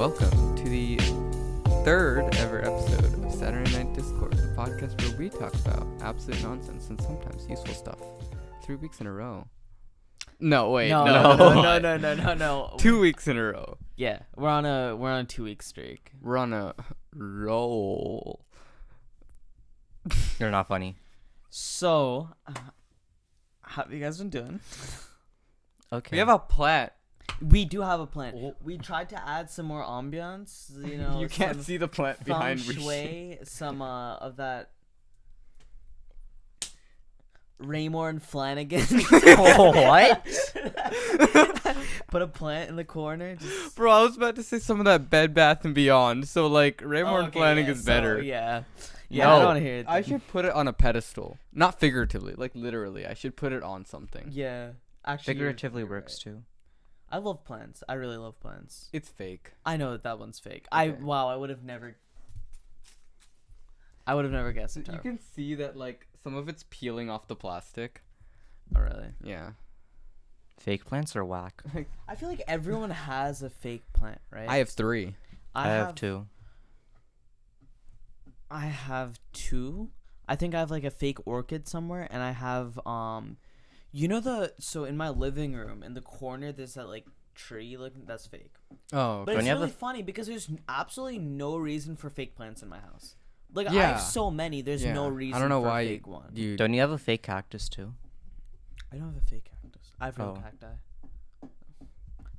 welcome to the third ever episode of Saturday Night Discord, the podcast where we talk about absolute nonsense and sometimes useful stuff. 3 weeks in a row. No, wait, no. 2 weeks in a row. Yeah, we're on a 2-week streak. We're on a roll. You're not funny. So, how have you guys been doing? Okay. We have a plant. We do have a plant. We tried to add some more ambiance. You know, You can't see the plant behind feng me. shui, some of that Raymore and Flanagan. What? Put a plant in the corner. Bro, I was about to say some of that Bed Bath and Beyond. So like Raymore and Flanagan is better. Yeah, No, I don't want to hear it. I should put it on a pedestal, not figuratively, like literally. I should put it on something. Yeah, actually, Figuratively you're works right. too. I love plants. I really love plants. It's fake. I know that one's fake. Okay. I would have never guessed it. You can see that like some of it's peeling off the plastic. Oh, really? Yeah. Fake plants are whack. I feel like everyone has a fake plant, right? I have 3. I have 2. I have 2. I think I have like a fake orchid somewhere, and I have so in my living room in the corner there's that like tree looking that's fake. Oh, But okay. it's really funny because there's absolutely no reason for fake plants in my house. Like I Yeah. have so many, there's no reason. I don't know for why a fake one. you. Don't you have a fake cactus too? I don't have a fake cactus. I have real Oh. cacti.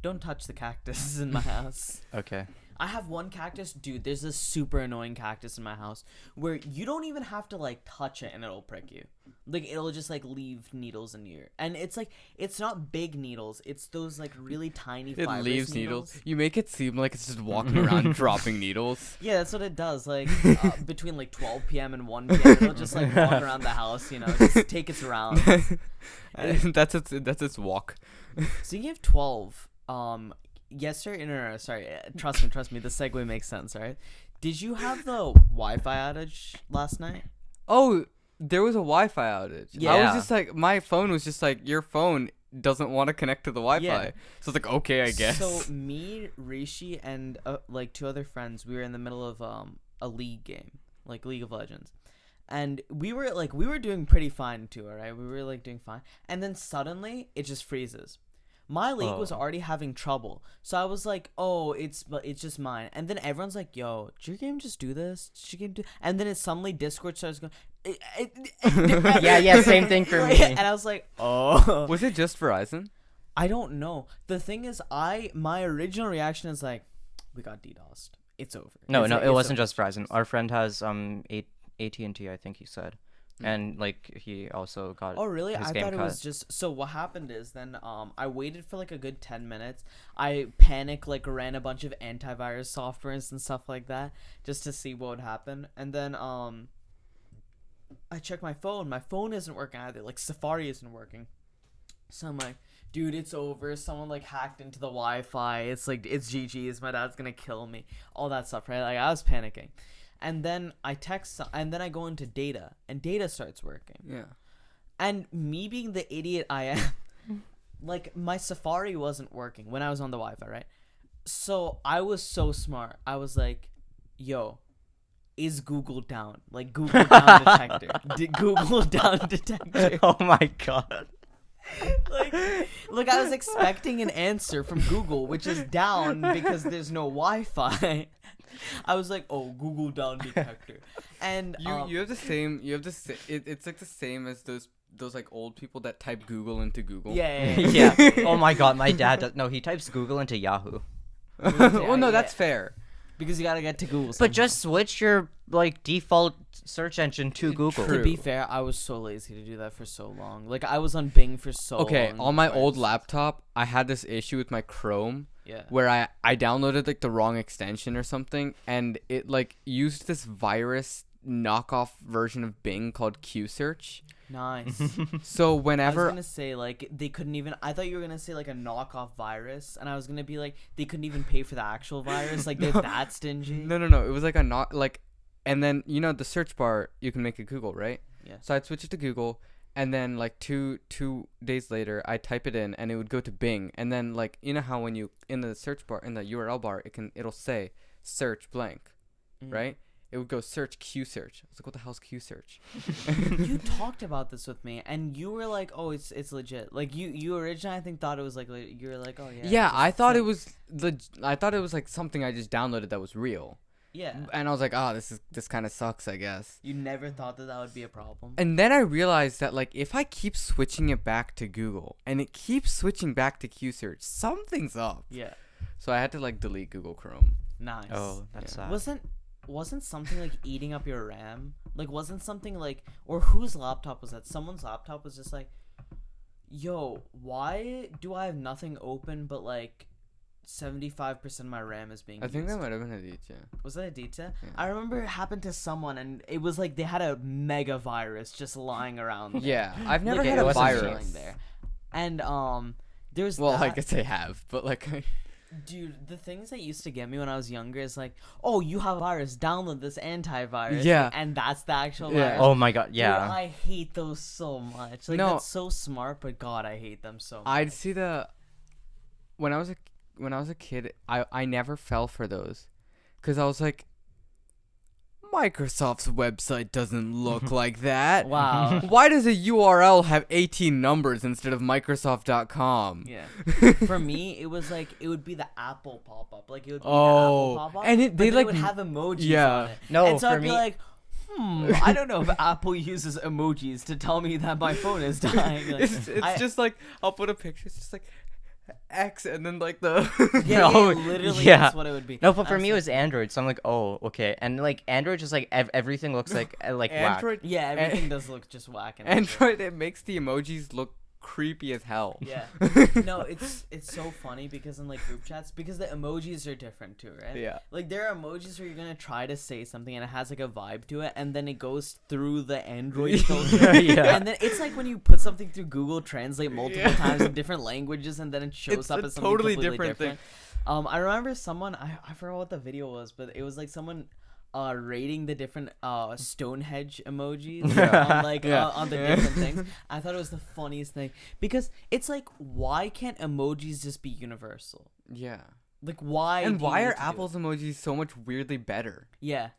Don't touch the cactus in my house. Okay. I have one cactus, dude. There's this super annoying cactus in my house where you don't even have to like touch it and it'll prick you. Like it'll just like leave needles in your, and it's like it's not big needles. It's those like really tiny. It fibrous leaves needles. You make it seem like it's just walking around dropping needles. Yeah, that's what it does. Like between like 12 p.m. and 1 p.m. it'll just like walk around the house. You know, just take its rounds. That's its walk. Speaking of 12, yesterday, no, sorry. Trust me. The segue makes sense, right? Did you have the Wi-Fi outage last night? Oh, there was a Wi-Fi outage. I Yeah. was just like, my phone was just like, your phone doesn't want to connect to the Wi-Fi. Yeah. So it's like, okay, I guess. So me, Rishi, and like 2 other friends, we were in the middle of a league game, like League of Legends. And we were doing pretty fine too, alright? We were like doing fine. And then suddenly it just freezes. My league was already having trouble. So I was like, oh, it's just mine. And then everyone's like, yo, did your game just do this? Did your game do? And then it suddenly Discord starts going, Yeah, same thing for me. And I was like, oh. Was it just Verizon? I don't know. The thing is, my original reaction is like, we got DDoSed. It's over. No, It's it wasn't over. just Verizon. Our friend has AT&T, I think he said. And like he also got. Oh really? his I game thought it cut. was just. So what happened is then I waited for like a good 10 minutes. I panicked, like ran a bunch of antivirus softwares and stuff like that just to see what would happen. And then I checked my phone. My phone isn't working either. Like Safari isn't working. So I'm like, dude, it's over. Someone like hacked into the Wi-Fi. It's like it's GG's. My dad's gonna kill me. All that stuff, right? Like I was panicking. And then I go into data, and data starts working. Yeah. And me being the idiot I am, like my Safari wasn't working when I was on the Wi-Fi, right? So I was so smart. I was like, yo, is Google down? Like Google down detector. Google down detector. Oh my god. Like I was expecting an answer from Google, which is down because there's no Wi-Fi. I was like, oh, Google down detector. And You have the same. It's like the same as those like old people that type Google into Google. yeah. Yeah. Oh my god, my dad does. No, he types Google into Yahoo. Well, no, that's fair. Because you gotta get to Google. But somehow. just switch your like default search engine to Google. True. To be fair, I was so lazy to do that for so long. Like I was on Bing for so long. Okay, on my before I old just- laptop, I had this issue with my Chrome Yeah. where I downloaded like the wrong extension or something, and it like used this virus knockoff version of Bing called QSearch. Nice. So I was whenever gonna say like they couldn't even. I thought you were gonna say like a knockoff virus, and I was gonna be like they couldn't even pay for the actual virus. Like they're that stingy. no, it was like and then the search bar you can make it Google, right? Yeah. So I'd switch it to Google, and then like two days later I type it in and it would go to Bing, and then like you know how when you in the search bar in the URL bar it'll say search blank, right? It would go search Q search. I was like, what the hell's Q search? You talked about this with me, and you were like, "Oh, it's legit." Like you originally, I think, thought it was like you were like, "Oh yeah." Yeah, I thought it was I thought it was like something I just downloaded that was real. Yeah. And I was like, oh, this kind of sucks, I guess. You never thought that would be a problem. And then I realized that like if I keep switching it back to Google and it keeps switching back to Q search, something's up. Yeah. So I had to like delete Google Chrome. Nice. Oh, that's sad. Wasn't something like eating up your RAM? Like wasn't something like, or whose laptop was that? Someone's laptop was just like, yo, why do I have nothing open but like 75% of my RAM is being I think used? that might have been Aditya. Was that Aditya? Yeah. I remember it happened to someone, and it was like they had a mega virus just lying around there. Yeah, I've never Like, had it a wasn't virus. chilling there. And there's Well, I that. guess I have, but like Dude, the things that used to get me when I was younger is like, oh, you have a virus, download this antivirus. Yeah. And that's the actual Yeah. virus. Oh my god, yeah. Dude, I hate those so much. Like, No. that's so smart, but God, I hate them so much. I'd see when I was a kid, I never fell for those, cause I was like, Microsoft's website doesn't look like that. Wow. Why does a URL have 18 numbers instead of Microsoft.com? Yeah. For me, it was like, it would be the Apple pop-up. Like, it would be Oh, the Apple pop-up. and but they, then like, it would have emojis yeah. on it. No, and so for I'd be me- like, I don't know if Apple uses emojis to tell me that my phone is dying. Like, It's I- just like I'll put a picture. It's just like X and then like the Yeah, No, literally, yeah. that's what it would be. No, but for me it Honestly. was Android, so I'm like, oh, okay. And like Android just like everything looks like whack. Android. Yeah, everything does look just whack. And Android, it makes the emojis look creepy as hell. Yeah. No, it's so funny because in like group chats, because the emojis are different too, right? Yeah. Like there are emojis where you're gonna try to say something and it has like a vibe to it, and then it goes through the Android filter. Yeah. And then it's like when you put something through Google Translate multiple Yeah. times in different languages, and then it shows It's up a as something totally completely different thing. different. I remember someone, I forgot what the video was, but it was like someone rating the different Stonehenge emojis on like Yeah. on the Yeah. different things. I thought it was the funniest thing because it's like, why can't emojis just be universal? Yeah. Like why? And do you why need are to do it? Apple's emojis so much weirdly better? Yeah,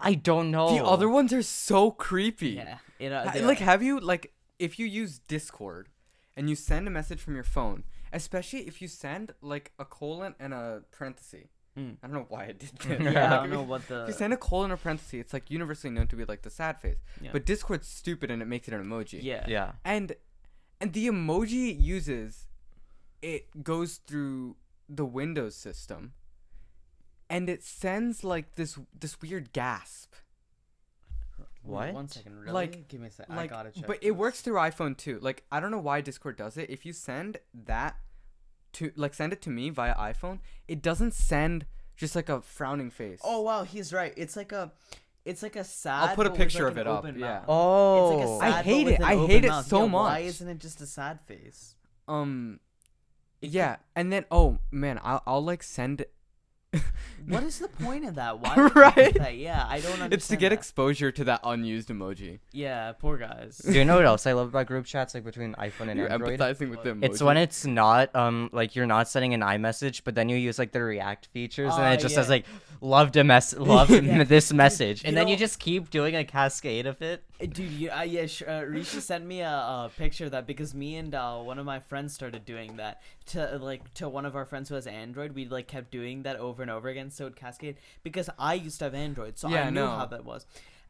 I don't know. The other ones are so creepy. yeah. It, Like, have you like if you use Discord and you send a message from your phone, especially if you send like a colon and a parenthesis. Mm. I don't know why I did that. yeah, I Like, don't know what If you the. send a colon or parenthesis, it's like universally known to be like the sad face. Yeah. But Discord's stupid and it makes it an emoji. Yeah. Yeah. And the emoji it uses, it goes through the Windows system, and it sends like this weird gasp. Wait, What? 1 second, really? Like- Give me a second. I Like, gotta check. but it works through iPhone too. Like I don't know why Discord does it. If you send that to send it to me via iPhone, it doesn't send just like a frowning face. Oh wow, he's right. It's like a sad. I'll put a but with, picture like, of an it up, open yeah. mouth. Oh. It's like a sad, I hate but with it. an I open hate it mouth. so Yeah, Why much. isn't it just a sad face? Yeah, and then oh man, I'll like send. What is the point of that? Why? Right? Would you do that? Yeah, I don't understand. It's to get that. exposure to that unused emoji. Yeah, poor guys. Do you know what else I love about group chats, like between iPhone and You're Android? empathizing with the emoji. It's when it's not like you're not sending an iMessage, but then you use like the React features, and it just says yeah. like loved Yeah. this message, You and then you know- just keep doing a cascade of it. Dude, Risha sent me a picture of that because me and one of my friends started doing that to one of our friends who has Android. We like kept doing that over and over again, so it cascade because I used to have Android, so Yeah, I knew no. how that was.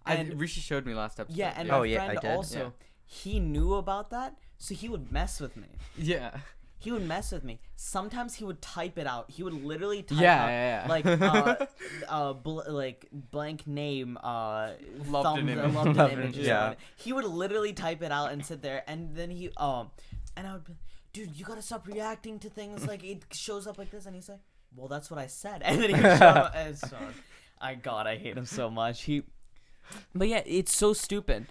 And Rishi showed me last episode. Yeah, and Oh, my yeah, friend I did. also, Yeah. he knew about that, so he would mess with me. yeah. He would mess with me. Sometimes he would type it out. He would literally type Yeah, out yeah, yeah. like like blank name Loved an loved image. an Loved image. an- or yeah. something. He would literally type it out and sit there, and then he and I would be, dude, you gotta stop reacting to things like it shows up like this, and he's like, well, that's what I said, and then he would show up, and so I hate him so much. But yeah, it's so stupid.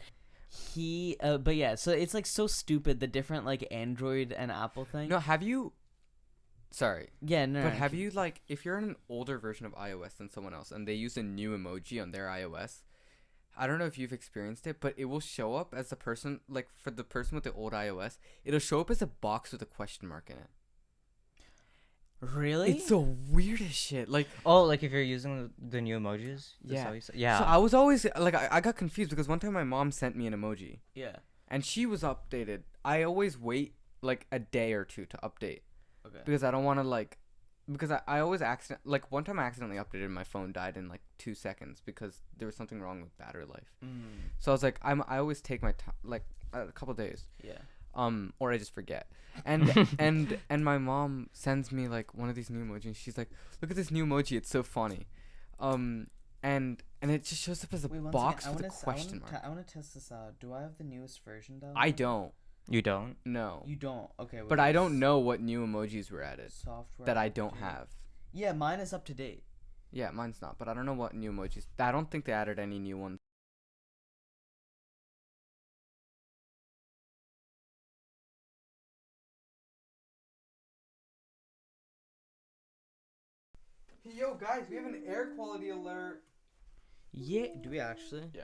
But yeah, so it's like so stupid, the different like Android and Apple thing. No, have you? Sorry, Yeah, no. but have you like if you're in an older version of iOS than someone else and they use a new emoji on their iOS, I don't know if you've experienced it, but it will show up as the person, like for the person with the old iOS, it'll show up as a box with a question mark in it. Really? It's the weirdest shit. Like, Oh, like if you're using the new emojis? That's Yeah. how you say- yeah. so I was always like, I got confused because one time my mom sent me an emoji Yeah. and she was updated. I always wait like a day or two to update Okay. because I don't want to like, because I always like one time I accidentally updated and my phone died in like 2 seconds because there was something wrong with battery life. So I was like, I always take my time, like a couple days. Yeah. Or I just forget. And and my mom sends me like one of these new emojis. She's like, look at this new emoji, it's so funny. And it just shows up as a Wait, box with a question mark. I want to test this out. Do I have the newest version down? I don't. You don't? No. You don't. Okay. But I don't know what new emojis were added Software that I don't update. have. Yeah, mine is up to date. Yeah, mine's not, but I don't know what new emojis. I don't think they added any new ones. Yo, guys, we have an air quality alert. Yeah. Do we actually? Yeah.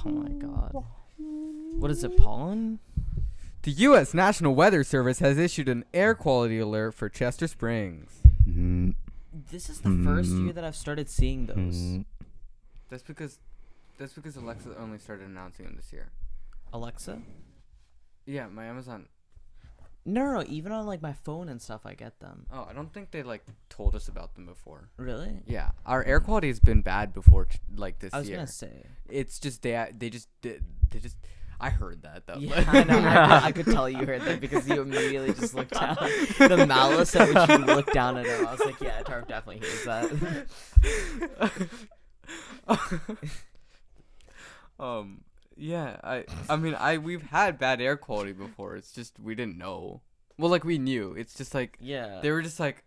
Oh my god. What is it? Pollen? The U.S. National Weather Service has issued an air quality alert for Chester Springs. This is the first year that I've started seeing those. That's because Alexa only started announcing them this year. Alexa? Yeah, my Amazon. No, even on like my phone and stuff, I get them. Oh, I don't think they like told us about them before. Really? Yeah, our air quality has been bad before, like this I was year. gonna say. It's just they just. I heard that though. Yeah, I know. I could tell you heard that because you immediately just looked down. The malice at which you looked down at him. I was like, yeah, Tarf definitely hears that. Yeah, I mean, we've had bad air quality before. It's just we didn't know. Well, like we knew. It's just like Yeah. they were just like.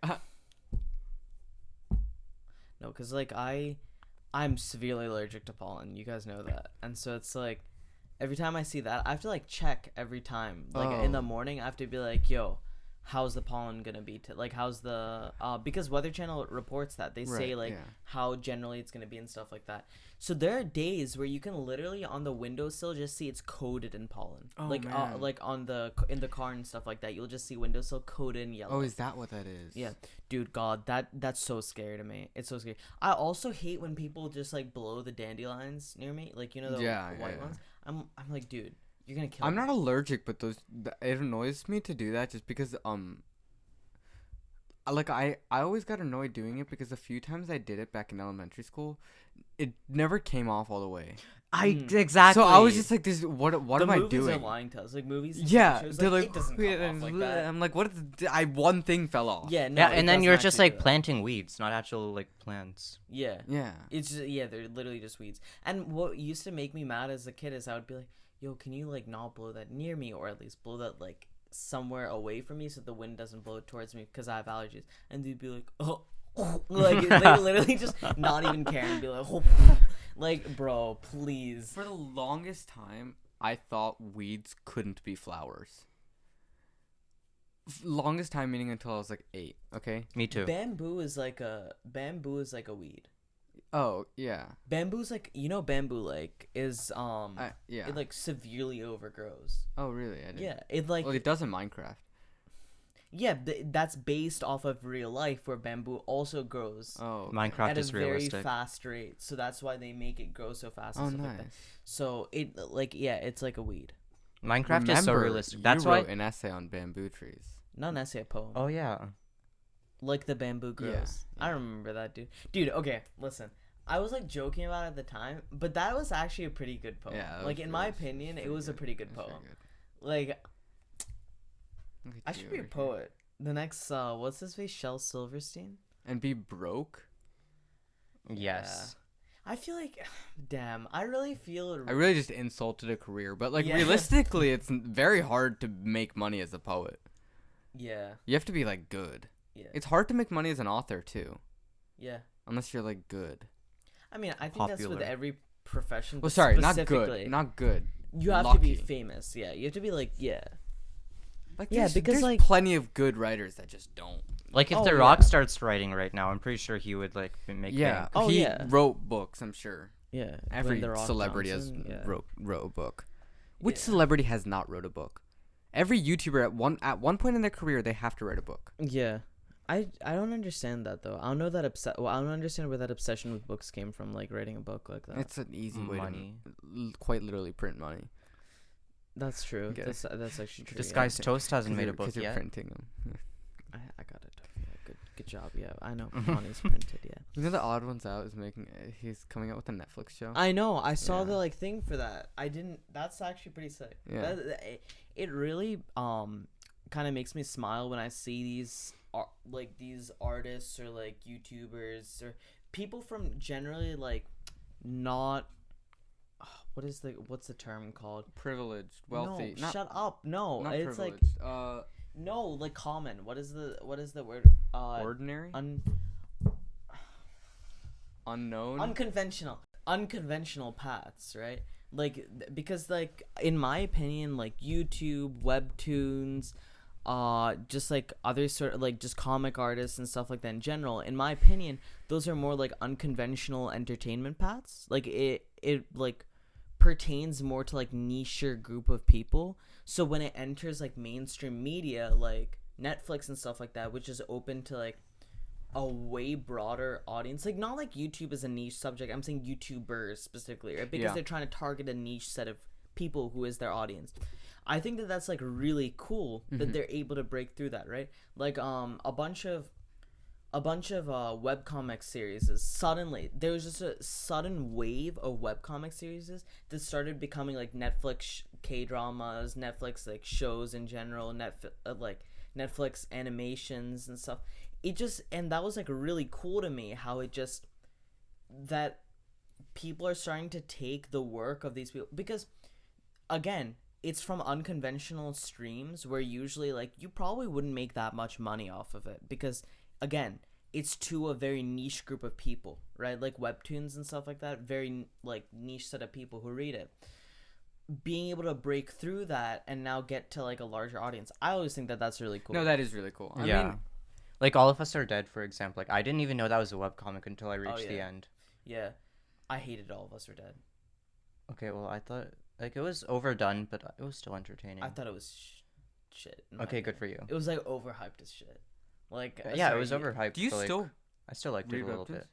No, because like I'm severely allergic to pollen. You guys know that, and so it's like every time I see that, I have to like check every time. Like in the morning, I have to be like, yo, how's the pollen gonna be? Like how's the because Weather Channel reports that they say Right, like yeah. how generally it's gonna be and stuff like that. So there are days where you can literally on the windowsill just see it's coated in pollen. Oh, like man. like in the car and stuff like that, you'll just see windowsill coated in yellow. Oh, is that what that is? Yeah, dude, God, that's so scary to me. It's so scary. I also hate when people just like blow the dandelions near me, like you know the white ones. I'm like, dude, you're gonna kill me. I'm not allergic, but it annoys me to do that just because like I always got annoyed doing it because a few times I did it back in elementary school, it never came off all the way. Exactly. So I was just like, "This what am I The movies doing?" are lying to us. Like movies. And Yeah, shows, they're like, like, it doesn't come off like that. I'm like, what? One thing fell off. Yeah, no. Yeah, it and then doesn't you're just actually like do that. planting weeds, not actual like plants. Yeah. Yeah. It's just, yeah, they're literally just weeds. And what used to make me mad as a kid is I would be like, yo, can you like not blow that near me, or at least blow that like somewhere away from me so the wind doesn't blow it towards me because I have allergies. And they'd be like, oh, like they literally just not even care and be like, oh. Like, bro, please. For the longest time, I thought weeds couldn't be flowers. Longest time meaning until I was like 8. Okay. Me too. Bamboo is like a weed. Oh yeah. Bamboo's like, you know, bamboo like is Yeah. it like severely overgrows. Oh really? I didn't. Yeah, it like Well, it does in Minecraft. yeah, that's based off of real life where bamboo also grows Oh. Okay. Minecraft at a is very realistic. fast rate. So that's why they make it grow so fast. Oh And stuff nice. like that. So it like yeah, it's like a weed. Minecraft is so Remember, realistic. That's you why. wrote an essay on bamboo trees. Not an essay, a poem. Oh yeah. Like the bamboo grows. Yeah. I remember that, dude. Dude, okay, listen. I was like joking about it at the time, but that was actually a pretty good poem. Yeah. Like in my opinion, it was a pretty good poem. Like Look at I you should be a over here. poet. The next what's his face? Shel Silverstein? And be broke. Yes. I feel like damn, I really feel I really just insulted a career, but like Yeah. realistically, it's very hard to make money as a poet. yeah. You have to be like good. Yeah. It's hard to make money as an author too, Yeah. unless you're like good. I mean, I think that's with Popular. every profession. Well, but sorry, not specifically, good, not good. You have to be lucky. famous. Yeah, you have to be like yeah. Like Yeah, because, there's like- plenty of good writers that just don't. Like if Oh, The Rock yeah. starts writing right now, I'm pretty sure he would like make Yeah, bank. Oh, he yeah. wrote books. I'm sure. Yeah. Every Dwayne The Rock celebrity Johnson, has yeah. wrote a book. Which Yeah. celebrity has not wrote a book? Every YouTuber at one point in their career they have to write a book. Yeah. I don't understand that though. I don't know that I don't understand where that obsession with books came from, like writing a book like that. It's an easy way Money. to quite literally print money. That's true. Okay. That's actually true. This yeah. guy's toast hasn't made a book Because you're yet. printing them. Yeah. I got it. Yeah, good job. Yeah, I know. Money's printed. Yeah. You know the odd ones out is making. He's coming out with a Netflix show. I know. I saw Yeah. the like thing for that. I didn't. That's actually pretty sick. Yeah. It really kind of makes me smile when I see these like these artists or like YouTubers or people from generally like not. What's the term called? Privileged, wealthy. No, shut up. No, Not it's like privileged. no, like common. What is the word? Ordinary. Unknown. Unconventional paths, right? Like because like in my opinion, like YouTube, Webtoons, just like other sort of like just comic artists and stuff like that in general, in my opinion, those are more like unconventional entertainment paths. Like it like pertains more to like niche group of people. So when it enters like mainstream media like Netflix and stuff like that, which is open to like a way broader audience, like not like YouTube is a niche subject, I'm saying YouTubers specifically, right? Because they're trying to target a niche set of people who is their audience. I think that that's like really cool that they're able to break through that, right? Like a bunch of webcomic series is suddenly there was just a sudden wave of webcomic series that started becoming like Netflix K-dramas, Netflix like shows in general, Netflix animations and stuff. It just, and that was like really cool to me how it just, that people are starting to take the work of these people, because again, it's from unconventional streams where usually like you probably wouldn't make that much money off of it, because again, it's to a very niche group of people, right? Like Webtoons and stuff like that, very like niche set of people who read it. Being able to break through that and now get to like a larger audience, I always think that that's really cool. No, that is really cool. I Yeah. mean, Like All of Us Are Dead, for example. Like I didn't even know that was a webcomic until I reached the yeah. end. Yeah, I hated All of Us Are Dead. Okay, well I thought like it was overdone, but it was still entertaining. I thought it was shit. in my Okay, good opinion. for you. It was like overhyped as shit. Like Yeah, sorry, it was overhyped. do you but, like, still I still liked it read a little Webtoons? bit.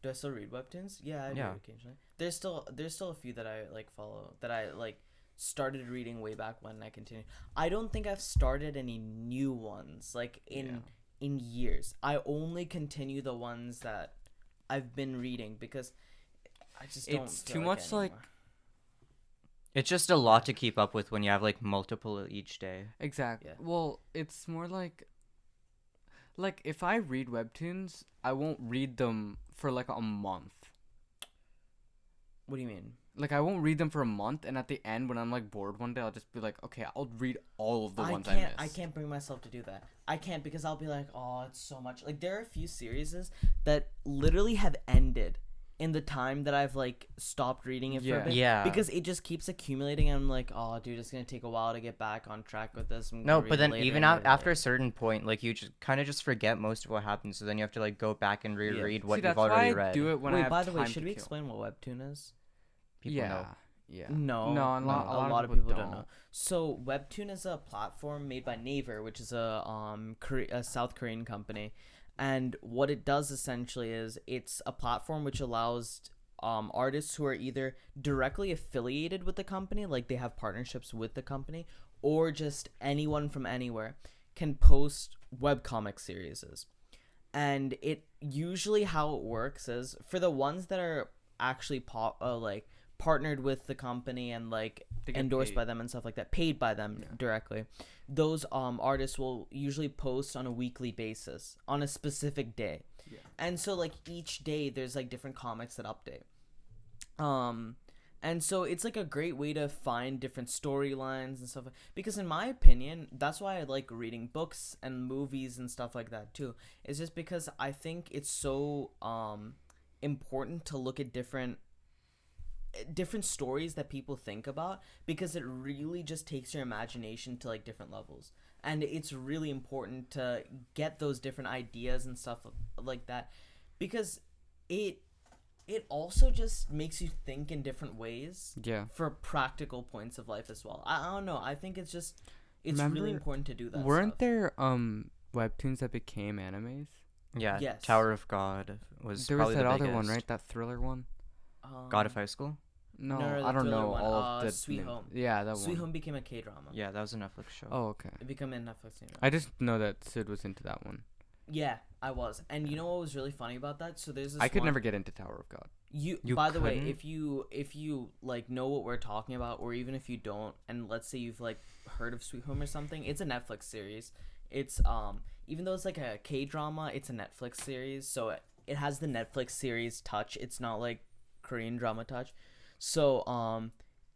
Do I still read Webtoons? Yeah, I do Yeah. occasionally. There's still a few that I like follow that I like started reading way back when, and I continue. I don't think I've started any new ones like in years. I only continue the ones that I've been reading because I just don't. It's feel too much like anymore. It's just a lot to keep up with when you have like multiple each day. exactly. Yeah. Well, it's more like if I read Webtoons, I won't read them for like a month. What do you mean? Like I won't read them for a month, and at the end, when I'm like bored one day, I'll just be like, okay, I'll read all of the ones I missed. I can't bring myself to do that. I can't, because I'll be like, oh, it's so much. Like there are a few series that literally have ended in the time that I've like stopped reading it for a bit. Yeah. Because it just keeps accumulating, and I'm like, oh, dude, it's gonna take a while to get back on track with this. I'm No, gonna read but it then later even and after later. a certain point, like you just kind of just forget most of what happens. So then you have to like go back and reread what See, you've that's already why I read. do it when I Wait, have by the way, time should to we kill. explain what Webtoon is? People know. Yeah. No, No, a lot of people don't know. So Webtoon is a platform made by Naver, which is a South Korean company, and what it does essentially is it's a platform which allows artists who are either directly affiliated with the company, like they have partnerships with the company, or just anyone from anywhere can post webcomic series. And it usually, how it works is, for the ones that are actually like partnered with the company and like They get endorsed paid. by them and stuff like that, paid by them directly, those artists will usually post on a weekly basis on a specific day. Yeah. And so like each day there's like different comics that update. And so it's like a great way to find different storylines and stuff, because in my opinion, that's why I like reading books and movies and stuff like that too. It's just because I think it's so important to look at different stories that people think about, because it really just takes your imagination to like different levels, and it's really important to get those different ideas and stuff like that, because it also just makes you think in different ways. Yeah. For practical points of life as well. I don't know. I think it's Remember, really important to do that. Weren't stuff. there webtoons that became animes? Yeah. Yes. Tower of God was There was probably that the other biggest. one, right? That thriller one. God of High School. No, No, I the don't thriller know one, all of the Sweet names. Home. Yeah, that Sweet one. Home became a K-drama. Yeah, that was a Netflix show. Oh, okay. It became a Netflix thing. I just know that Sid was into that one. Yeah, I was. And you know what was really funny about that? So there's this I could one- never get into Tower of God. You by the way, couldn't? if you like know what we're talking about, or even if you don't, and let's say you've like heard of Sweet Home or something, it's a Netflix series. It's even though it's like a K-drama, it's a Netflix series, so it has the Netflix series touch. It's not like Korean drama touch. So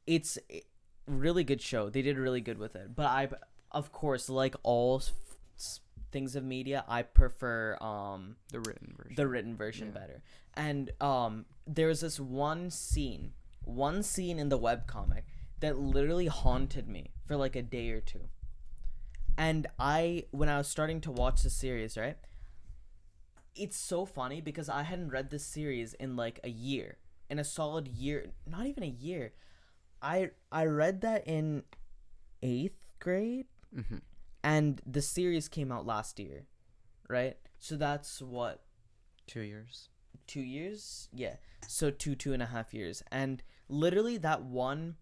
it's a really good show. They did really good with it. But I, of course, like all things of media, I prefer The written version. the written version Yeah. better. And there's this one scene in the webcomic that literally haunted me for like a day or two. And when I was starting to watch the series, right? It's so funny because I hadn't read this series in like a year. In a solid year, not even a year. I read that in 8th grade, Mm-hmm. and the series came out last year, right? So that's what, 2 years. 2 years? Yeah. So 2.5 years. And literally that one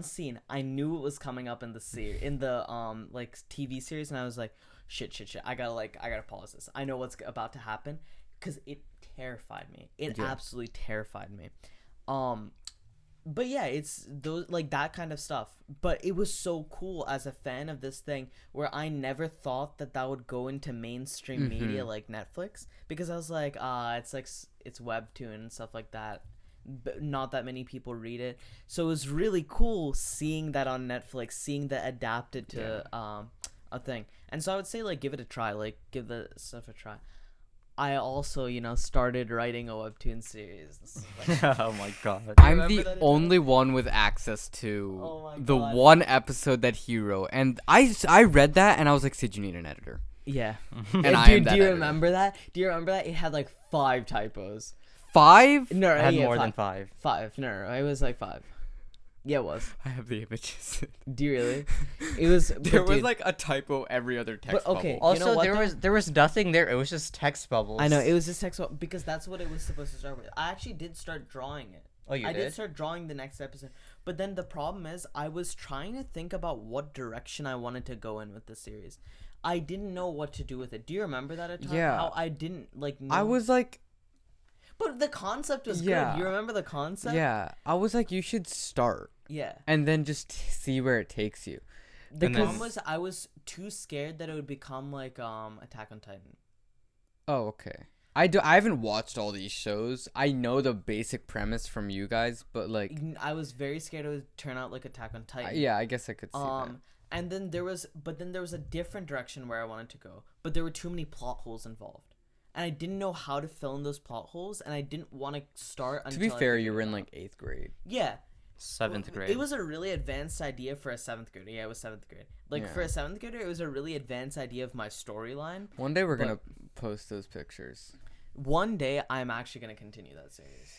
scene, I knew it was coming up in the like TV series, and I was like, shit. I gotta pause this. I know what's about to happen, because it terrified me. It absolutely terrified me. But yeah, it's those like that kind of stuff. But it was so cool as a fan of this thing, where I never thought that would go into mainstream media like Netflix, because I was like, it's Webtoon and stuff like that. But not that many people read it, so it was really cool seeing that on Netflix, seeing that adapted to a thing. And so I would say, like, give it a try, like give the stuff a try. I also, started writing a Webtoon series. Oh my god. I'm remember the that, only one with access to Oh my the God. one episode that he wrote, and I read that and I was like, Sid, you need an editor. Yeah. And Yeah, I dude, am that do you editor. remember that? Do you remember that? It had like 5 typos. 5? No, I had yeah, more five. than 5. 5. No, it was like 5. Yeah, it was. I have the images. Do you really? It was. There was dude, like a typo every other text But, okay, bubble. You know Also, what, there though? was nothing there. It was just text bubbles. I know it was just text, because that's what it was supposed to start with. I actually did start drawing it. Oh, you I did? did start drawing the next episode, but then the problem is I was trying to think about what direction I wanted to go in with the series. I didn't know what to do with it. Do you remember that at time? Yeah. How I didn't like. Know? I was like, But the concept was Yeah. good. You remember the concept? yeah, I was like, you should start Yeah. and then just see where it takes you. The And then- problem was I was too scared that it would become like Attack on Titan. Oh, okay. I haven't watched all these shows. I know the basic premise from you guys, but like, I was very scared it would turn out like Attack on Titan. yeah, I guess I could see that. And then there was a different direction where I wanted to go, but there were too many plot holes involved, and I didn't know how to fill in those plot holes, and I didn't want to start until. To be I fair, figured you were it in out. like 8th grade. Yeah. 7th grade. It was a really advanced idea for a 7th grader. Yeah, it was 7th grade. Like Yeah. for a 7th grader, it was a really advanced idea of my storyline. One day we're gonna post those pictures. One day, I'm actually gonna continue that series.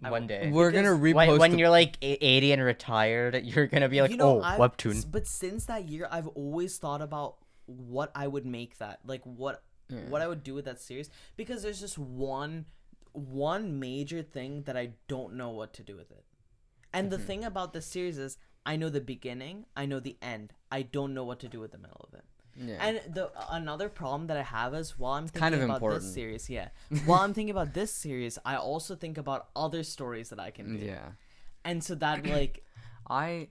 I One will. day. We're gonna Because repost When the- you're like 80 and retired, you're gonna be like, Webtoon. But since that year, I've always thought about what I would make that, like what I would do with that series, because there's just one major thing that I don't know what to do with it. And the thing about this series is, I know the beginning, I know the end. I don't know what to do with the middle of it. Yeah. And another problem that I have is, while I'm kind thinking of about important. this series, while I'm thinking about this series, I also think about other stories that I can do. Yeah. And so that like I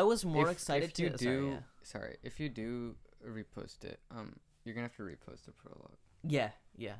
was more excited if you to do if you do repost it, you're gonna have to repost the prologue. Yeah,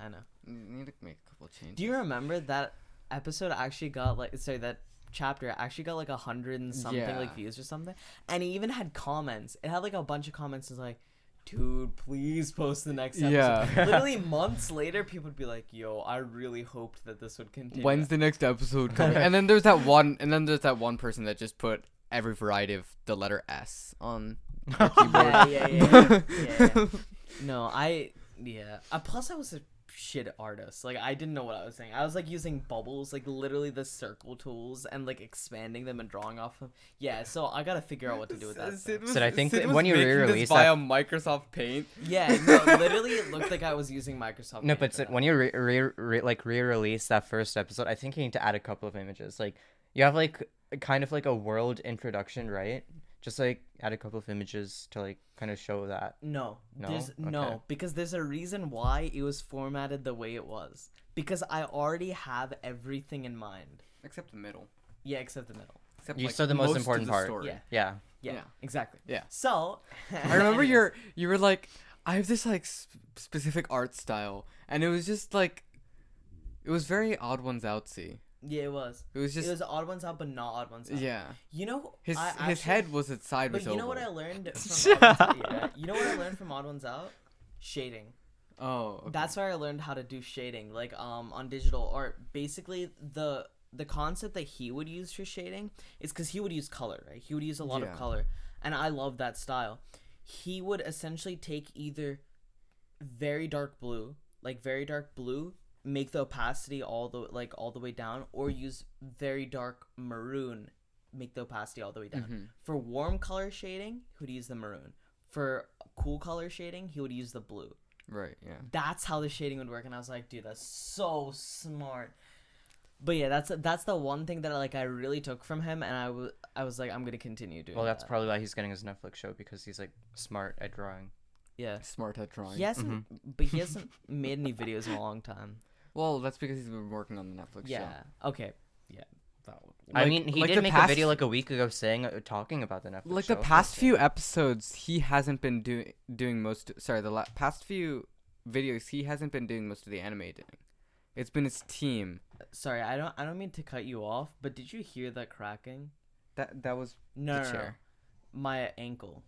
I know. You need to make a couple changes. Do you remember that episode actually got that chapter actually got like 100 and something Yeah. like views or something, and it even had comments. It had like a bunch of comments. It's like, dude, please post the next episode. Yeah. Literally months later, people would be like, yo, I really hoped that this would continue. When's the next episode coming? and then there's that one person that just put every variety of the letter S on the keyboard. Yeah. No, plus I was a shit artist. Like I didn't know what I was saying. I was like using bubbles, like literally the circle tools, and like expanding them and drawing off them. Yeah, so I gotta figure out what to do with that. So I think Sid that was when you making this re-release via that, Microsoft Paint. Yeah, no, literally it looked like I was using Microsoft. no, Paint but for Sid, that. when you re-release that first episode, I think you need to add a couple of images. Like you have like kind of like a world introduction, right? Just like add a couple of images to like kind of show that. No, No? there's Okay. no, because there's a reason why it was formatted the way it was. Because I already have everything in mind. Except the middle. Yeah, except the middle. Except, You like, said the most of important part. story. Yeah. Yeah. Yeah, Yeah. exactly. Yeah. So, I remember anyways, you were like, I have this like specific art style, and it was just like, it was very Odd Ones Outsy. Yeah, it was. It was just It was odd ones out, but not odd ones out. yeah. You know, His I his actually- head was its side But was you know oval. what I learned from Odd Ones Out? Yeah. You know what I learned from Odd Ones Out? Shading. Oh, okay. That's where I learned how to do shading, like on digital art. Basically, the concept that he would use for shading is because he would use color, right? He would use a lot Yeah. of color, and I love that style. He would essentially take either very dark blue, make the opacity all the way down, or use very dark maroon, make the opacity all the way down. Mhm. For warm color shading, he would use the maroon. For cool color shading, he would use the blue. Right. Yeah. That's how the shading would work, and I was like, dude, that's so smart. But yeah, that's the one thing that I really took from him, and I was like, I'm gonna continue doing. Well, that's that. probably why he's getting his Netflix show, because he's like smart at drawing. Yeah. Smart at drawing. He hasn't, but he hasn't made any videos in a long time. Well, that's because he's been working on the Netflix show. Yeah. Okay. Yeah. That one. I Like- mean, he like did the make past- a video like a week ago talking about the Netflix Like show. the past few episodes, he hasn't been doing most. Sorry, the past few videos, he hasn't been doing most of the animating. It's been his team. Sorry, I don't mean to cut you off, but did you hear that cracking? That was No, the no, no. chair. My ankle.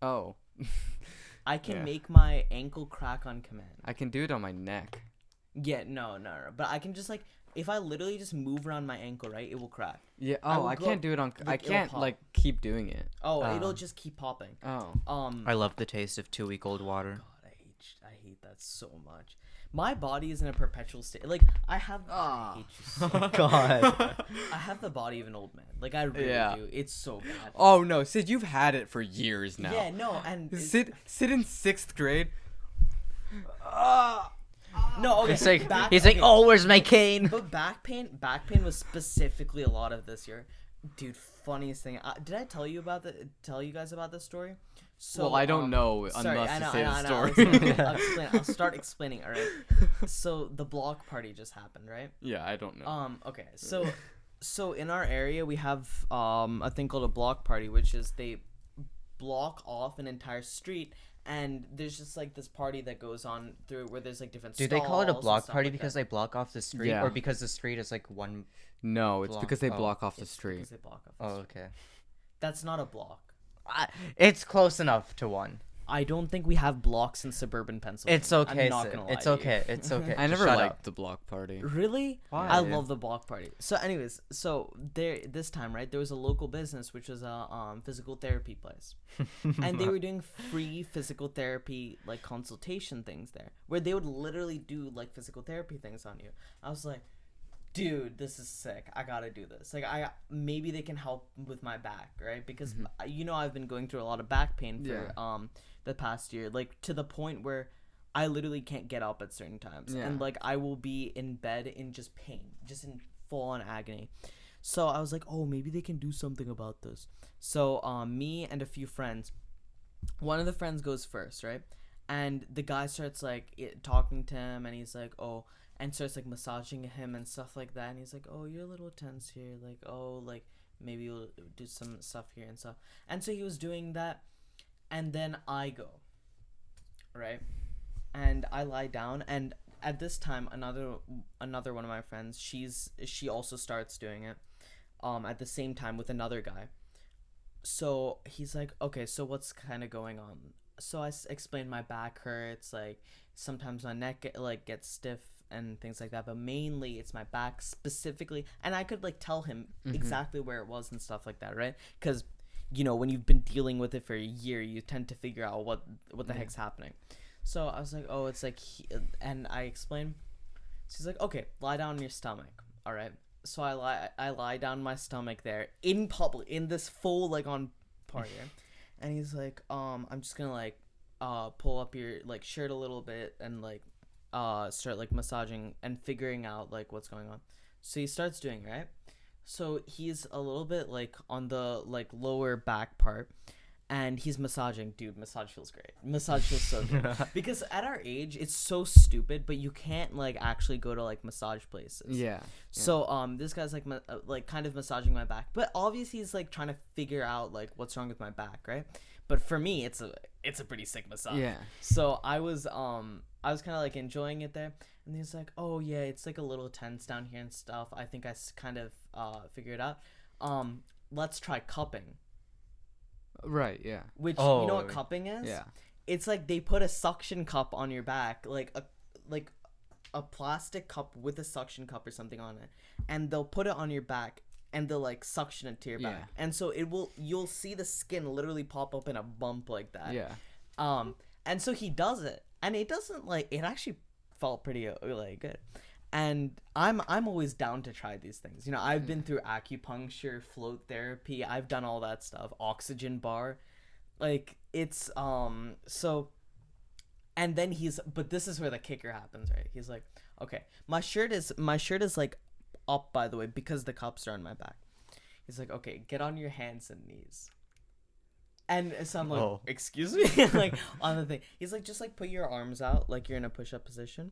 Oh. I can Yeah. make my ankle crack on command. I can do it on my neck. Yeah, no. But I can just if I literally just move around my ankle, right, it will crack. Yeah. I Oh, will I go- can't do it on. I like, it'll can't pop. keep doing it. Oh, Ah. it'll just keep popping. Oh. I love the taste of 2-week-old water. God, I hate that so much. My body is in a perpetual state. Like I hate you so much. God. I have the body of an old man. Like I really Yeah. do. It's so bad. Oh no, Sid, you've had it for years now. Yeah, no, and Sid in 6th grade. no, okay. It's like back- he's like, okay, oh, where's my cane? But back pain was specifically a lot of this year, dude. Funniest thing. Did I tell you guys about this story? So Well, I don't know sorry, unless I know, you say I the know, story. I'll start explaining. All right. So the block party just happened, right? Yeah, I don't know. Okay. So in our area we have a thing called a block party, which is they block off an entire street, and there's just like this party that goes on through where there's like different. Do they call it a stalls and block stuff party like because that. they block off the street, Yeah. or because the street is like one? No, it's block- because they oh, block off the It's street. because they block off the Oh, street. okay. That's not a block. It's close enough to one. I don't think we have blocks in suburban Pennsylvania. It's okay, I'm not Sid. gonna lie It's to you. okay. It's okay. I Just never shut liked up. the block party. Really? Why? I love the block party. So, anyways, this time, right, there was a local business which was a physical therapy place, and they were doing free physical therapy like consultation things there, where they would literally do like physical therapy things on you. I was like, dude, this is sick. I gotta do this. Like, maybe they can help with my back, right? Because I've been going through a lot of back pain for the past year, like to the point where I literally can't get up at certain times, Yeah. and like I will be in bed in just pain, just in full on agony. So I was like, oh, maybe they can do something about this. So me and a few friends, one of the friends goes first, right? And the guy starts like talking to him, and he's like, oh, and starts like massaging him and stuff like that. And he's like, oh, you're a little tense here, like, oh, like maybe you'll do some stuff here and stuff. And so he was doing that, and then I go, right, and I lie down, and at this time another one of my friends, she also starts doing it at the same time with another guy. So he's like, okay, so what's kind of going on? So I explained my back hurts, like sometimes my neck gets stiff and things like that, but mainly it's my back specifically, and I could like tell him exactly where it was and stuff like that, right? Because when you've been dealing with it for a year, you tend to figure out what the heck's happening. So I was like, oh, it's like, and I explained. She's like, okay, lie down on your stomach. All right. So I lie down on my stomach there in public, in this full like on part here. And he's like, I'm just gonna like pull up your like shirt a little bit and like start like massaging and figuring out like what's going on. So he starts doing, right? So he's a little bit like on the like lower back part, and he's massaging. Dude, massage feels great. Massage feels so good. Because at our age, it's so stupid, but you can't like actually go to like massage places. Yeah. So this guy's like kind of massaging my back, but obviously he's like trying to figure out like what's wrong with my back, right? But for me, it's a pretty sick massage. Yeah. So I was kind of like enjoying it there, and he's like, oh yeah, it's like a little tense down here and stuff. I think I kind of figured it out. Let's try cupping. Right. Yeah. Which you know what cupping is? Yeah. It's like they put a suction cup on your back, like a plastic cup with a suction cup or something on it, and they'll put it on your back and they'll like suction it to your back, and so you'll see the skin literally pop up in a bump like that. Yeah. And so he does it, and it doesn't like it actually felt pretty like good. And I'm always down to try these things. You know, I've been through acupuncture, float therapy. I've done all that stuff. Oxygen bar. Like, it's, so, and then but this is where the kicker happens, right? He's like, okay, my shirt is like up, by the way, because the cups are on my back. He's like, okay, get on your hands and knees. And so I'm like, excuse me? Like, on the thing. He's like, just like put your arms out like you're in a push-up position.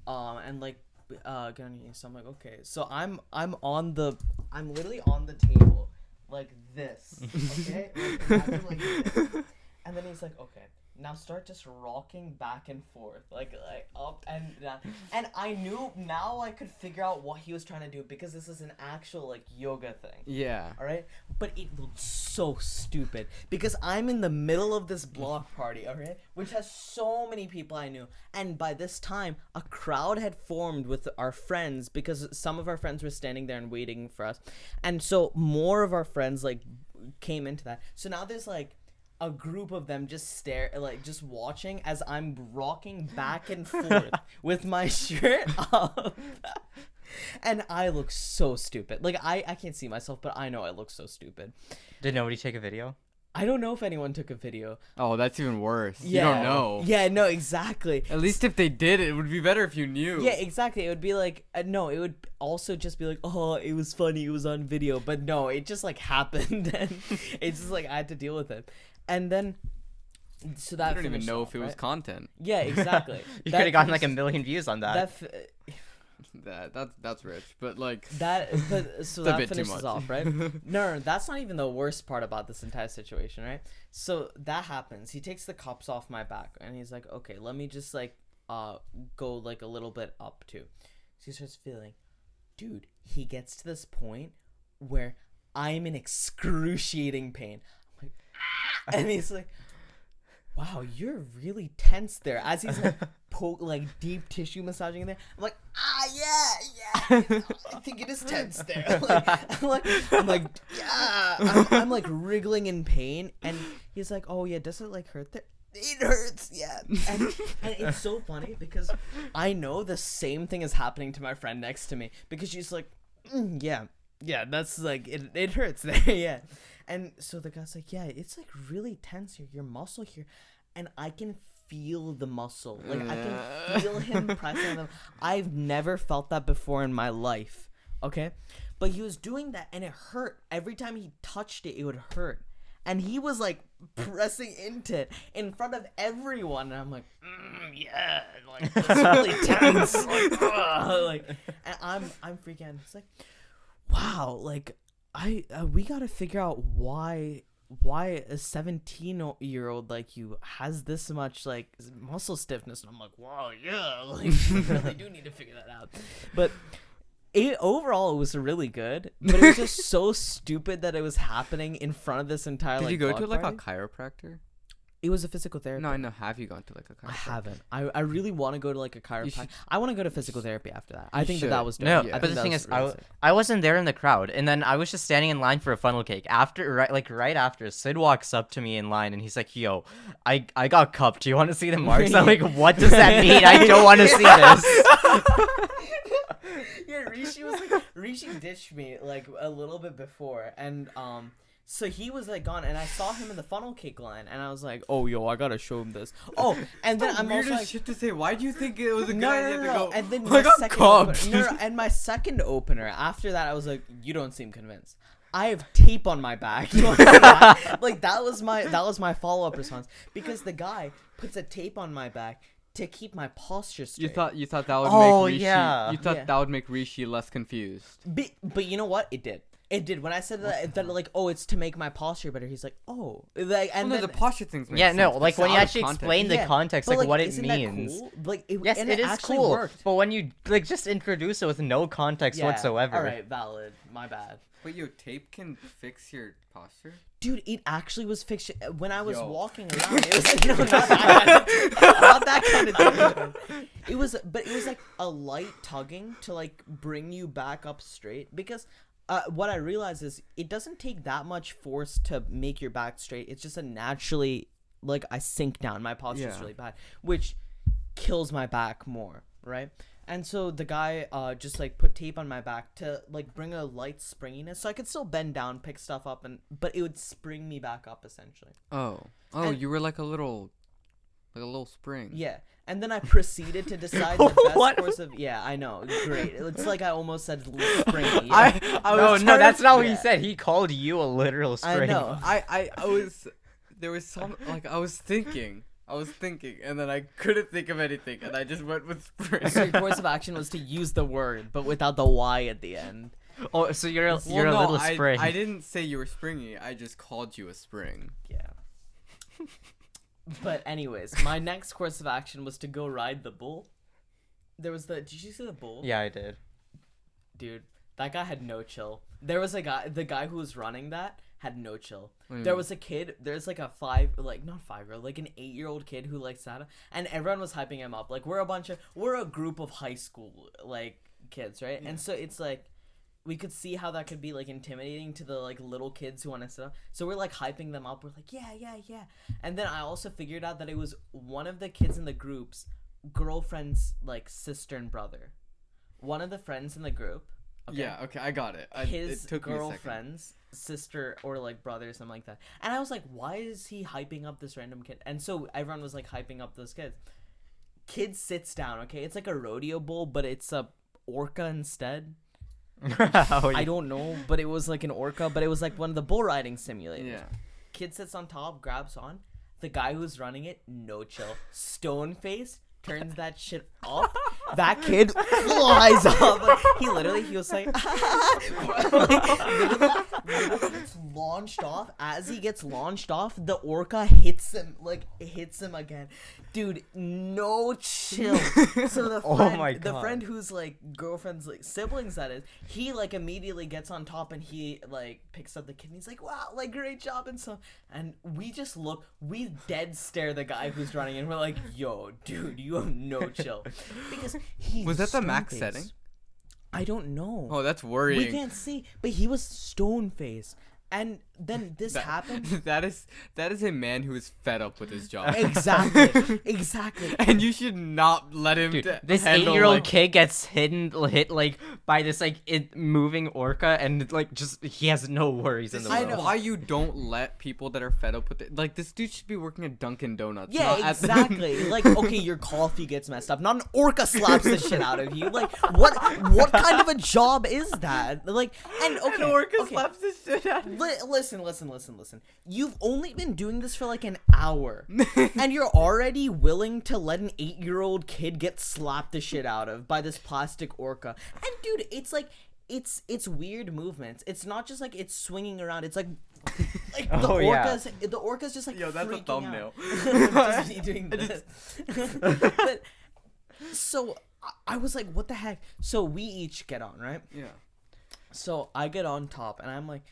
And like, get on your knees. So I'm like, okay. So I'm literally on the table like this. Okay? Like this. And then he's like, okay, now start just rocking back and forth, like up and down. And I knew now I could figure out what he was trying to do, because this is an actual like yoga thing. Yeah. All right. But it looked so stupid because I'm in the middle of this block party, all right, which has so many people I knew. And by this time, a crowd had formed with our friends, because some of our friends were standing there and waiting for us. And so more of our friends like came into that. So now there's like a group of them just just watching as I'm rocking back and forth with my shirt up. And I look so stupid. Like, I can't see myself, but I know I look so stupid. Did nobody take a video? I don't know if anyone took a video. Oh, that's even worse. Yeah. You don't know. Yeah, no, exactly. At least if they did, it would be better if you knew. Yeah, exactly. It would be like, no, it would also just be like, oh, it was funny, it was on video. But no, it just like happened, and it's just like I had to deal with it. And then, so that you don't even know off, if it was right? content. Yeah, exactly. You could have gotten like 1 million views on that. That's rich, but like so that finishes off, right? No, that's not even the worst part about this entire situation, right? So that happens. He takes the cups off my back, and he's like, okay, let me just like go like a little bit up too. So he starts feeling, dude. He gets to this point where I'm in excruciating pain. I'm like, and he's like, wow, you're really tense there. As he's like deep tissue massaging in there, I'm like, yeah, I think it is tense there. I'm like, yeah, I'm like wriggling in pain, and he's like, oh yeah, does it like hurt there? It hurts, yeah. And it's so funny because I know the same thing is happening to my friend next to me, because she's like, yeah, that's like it hurts there, yeah. And so the guy's like, yeah, it's like really tense here, your muscle here. And I can feel the muscle. Like, I can feel him pressing on them. I've never felt that before in my life, okay? But he was doing that, and it hurt. Every time he touched it, it would hurt. And he was, like, pressing into it in front of everyone. And I'm like, yeah. Like, it's really tense. And I'm freaking out. It's like, wow, like, we gotta figure out why a 17-year-old like you has this much like muscle stiffness. And I'm like, wow, yeah, like we really do need to figure that out. But overall it was really good, but it was just so stupid that it was happening in front of this entire Did like you go block to like party. a chiropractor? It was a physical therapy. No, I know. Have you gone to like a chiropractor? I haven't. I really want to go to like a chiropractor. I want to go to physical therapy after that. I think should. that was dope. No, I but think the that thing was is, really sick. I wasn't there in the crowd, and then I was just standing in line for a funnel cake. After, right after, Sid walks up to me in line, and he's like, "Yo, I got cupped. Do you want to see the marks?" I'm like, "What does that mean? I don't want to see this." Yeah, Rishi ditched me like a little bit before, and so he was like gone, and I saw him in the funnel cake line, and I was like, "Oh, yo, I gotta show him this." Oh, and then I'm also like, shit to say. Why do you think it was a good no, idea to go? and then I my got second cupped. opener, and my second opener after that, I was like, "You don't seem convinced." I have tape on my back. You wanna see that? Like that was my follow up response, because the guy puts a tape on my back to keep my posture straight. You thought that would Oh, make Rishi. yeah. You thought Yeah. that would make Rishi less confused. But you know what? It did. It did. When I said that like, oh, it's to make my posture better. He's like, oh, like, and Well, no, then, the posture things. Make Yeah, sense, no, but like it's when you out of actually context. explain the Yeah, context, but, like what it isn't that means. cool? Like, Yes, and it is actually cool. worked. But when you like just introduce it with no context Yeah, whatsoever. All right, valid. My bad. Wait, your tape can fix your posture? Dude, it actually was fiction. When I was Yo. walking around, it was no, not that kind of thing. It was like a light tugging to like bring you back up straight, because what I realized is it doesn't take that much force to make your back straight. It's just a naturally, like, I sink down. My posture's Yeah. really bad, which kills my back more, right? And so the guy just like put tape on my back to like bring a light springiness, so I could still bend down, pick stuff up, but it would spring me back up essentially. Oh, And- you were like a little spring. Yeah. And then I proceeded to decide the best What? course of. Yeah, I know. Great. It's like I almost said springy. Yeah. No, that's not what he yeah. said. He called you a literal spring. I know. I was there was some like I was thinking and then I couldn't think of anything and I just went with spring. So your course of action was to use the word, but without the Y at the end. Oh, so you're a Well, no, little spring. I didn't say you were springy. I just called you a spring. Yeah. But anyways, my next course of action was to go ride the bull. Did you see the bull? Yeah, I did. Dude, that guy had no chill. There was the guy who was running that had no chill. What do you There mean? was a kid, there's like not 5-year-old, like an 8-year-old kid who like sat, and everyone was hyping him up. Like we're a group of high school like kids, right? Yeah. And so it's like, we could see how that could be like intimidating to the like little kids who want to sit up. So we're like hyping them up. We're like, yeah. And then I also figured out that it was one of the kids in the group's girlfriend's like sister and brother. One of the friends in the group. Okay? Yeah, okay, I got it. His it took me a second. girlfriend's sister or like brother or something like that. And I was like, why is he hyping up this random kid? And so everyone was like hyping up those kids. Kid sits down, okay? It's like a rodeo bull, but it's a orca instead. Oh, I don't know, but it was like an orca, but it was like one of the bull riding simulators. Yeah. Kid sits on top, grabs on. The guy who's running it, no chill. Stone face, turns that shit up. That kid flies off. Like, he was like, literally gets launched off. As he gets launched off, the orca hits him again. Dude, no chill. So the Oh friend, my the God. friend who's like girlfriend's like siblings, that is, he like immediately gets on top and he like picks up the kid and he's like, wow, like great job and stuff. And we dead stare the guy who's running and we're like, yo, dude, you have no chill. Because he Was that the max stone-faced. setting? I don't know. Oh, that's We worrying. can't see, but he was stone faced. And then this happened. That is a man who is fed up with his job. Exactly. And you should not let him. Dude, this handle, 8-year-old like, kid gets hit like by this like moving orca, and like just he has no worries in This the is world. know. why you don't let people that are fed up with it. Like, this dude should be working at Dunkin' Donuts. Yeah, not at the- exactly. Like, okay, your coffee gets messed up. Not an orca slaps the shit out of you. Like, what kind of a job is that? Like, and okay, An orca okay. slaps the shit out of you. Listen. You've only been doing this for like an hour, and you're already willing to let an 8-year-old kid get slapped the shit out of by this plastic orca. And dude, it's like it's weird movements. It's not just like it's swinging around. It's like the Oh, yeah. orca's just like Yo, that's a freaking thumbnail. out. Just me doing this. But, so I was like, what the heck? So we each get on, right? Yeah. So I get on top and I'm like,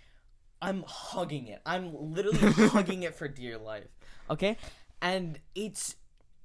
I'm hugging it. I'm literally hugging it for dear life. Okay? And it's,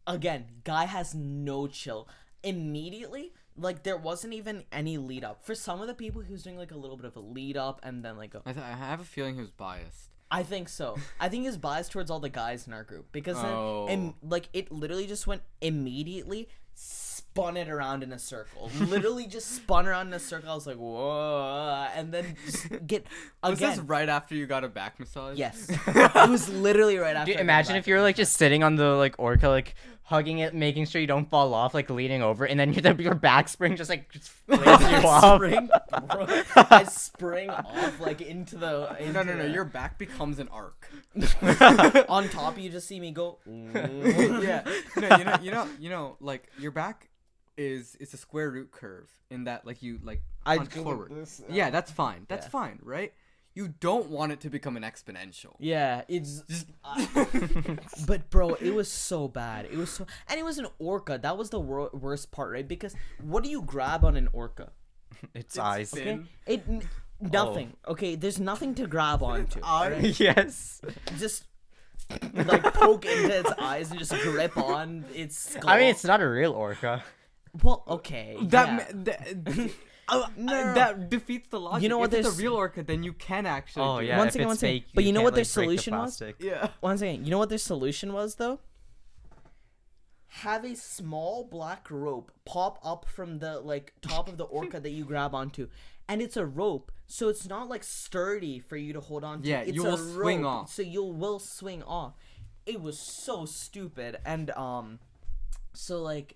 again, guy has no chill. Immediately, like, there wasn't even any lead up. For some of the people, he was doing, like, a little bit of a lead up and then, like, I have a feeling he was biased. I think so. I think he's biased towards all the guys in our group. Because then, like, it literally just went immediately, spun it around in a circle. Literally just spun around in a circle. I was like, whoa. And then just get, Was again. this right after you got a back massage? Yes. It was literally right after. Dude, imagine if you were like just sitting on the like orca, like hugging it, making sure you don't fall off, like leaning over, and then your back spring just like flares you off. Spring, bro. I spring off like into the. No. Your back becomes an arc. On top, you just see me go. Yeah. No, you know, like your back is a square root curve in that like you like punch forward. Yeah, that's fine. That's fine, right? You don't want it to become an exponential. Yeah, it's just. But bro, it was so bad. It was so, and it was an orca. That was the worst part, right? Because what do you grab on an orca? Its eyes. Okay, nothing. Okay, there's nothing to grab onto. Right? Yes. Just like poke into its eyes and just grip on its skull. I mean, it's not a real orca. Well, okay. That defeats the logic. You know what? If it's a real orca, then you can actually. Oh do yeah. One if second, it's one second. fake, But you know can't, what their like, break the solution was? plastic. Yeah. One second. You know what their solution was though? Have a small black rope pop up from the like top of the orca that you grab onto, and it's a rope, so it's not like sturdy for you to hold on to. Yeah, it's you will swing rope, off. So you will swing off. It was so stupid, and so like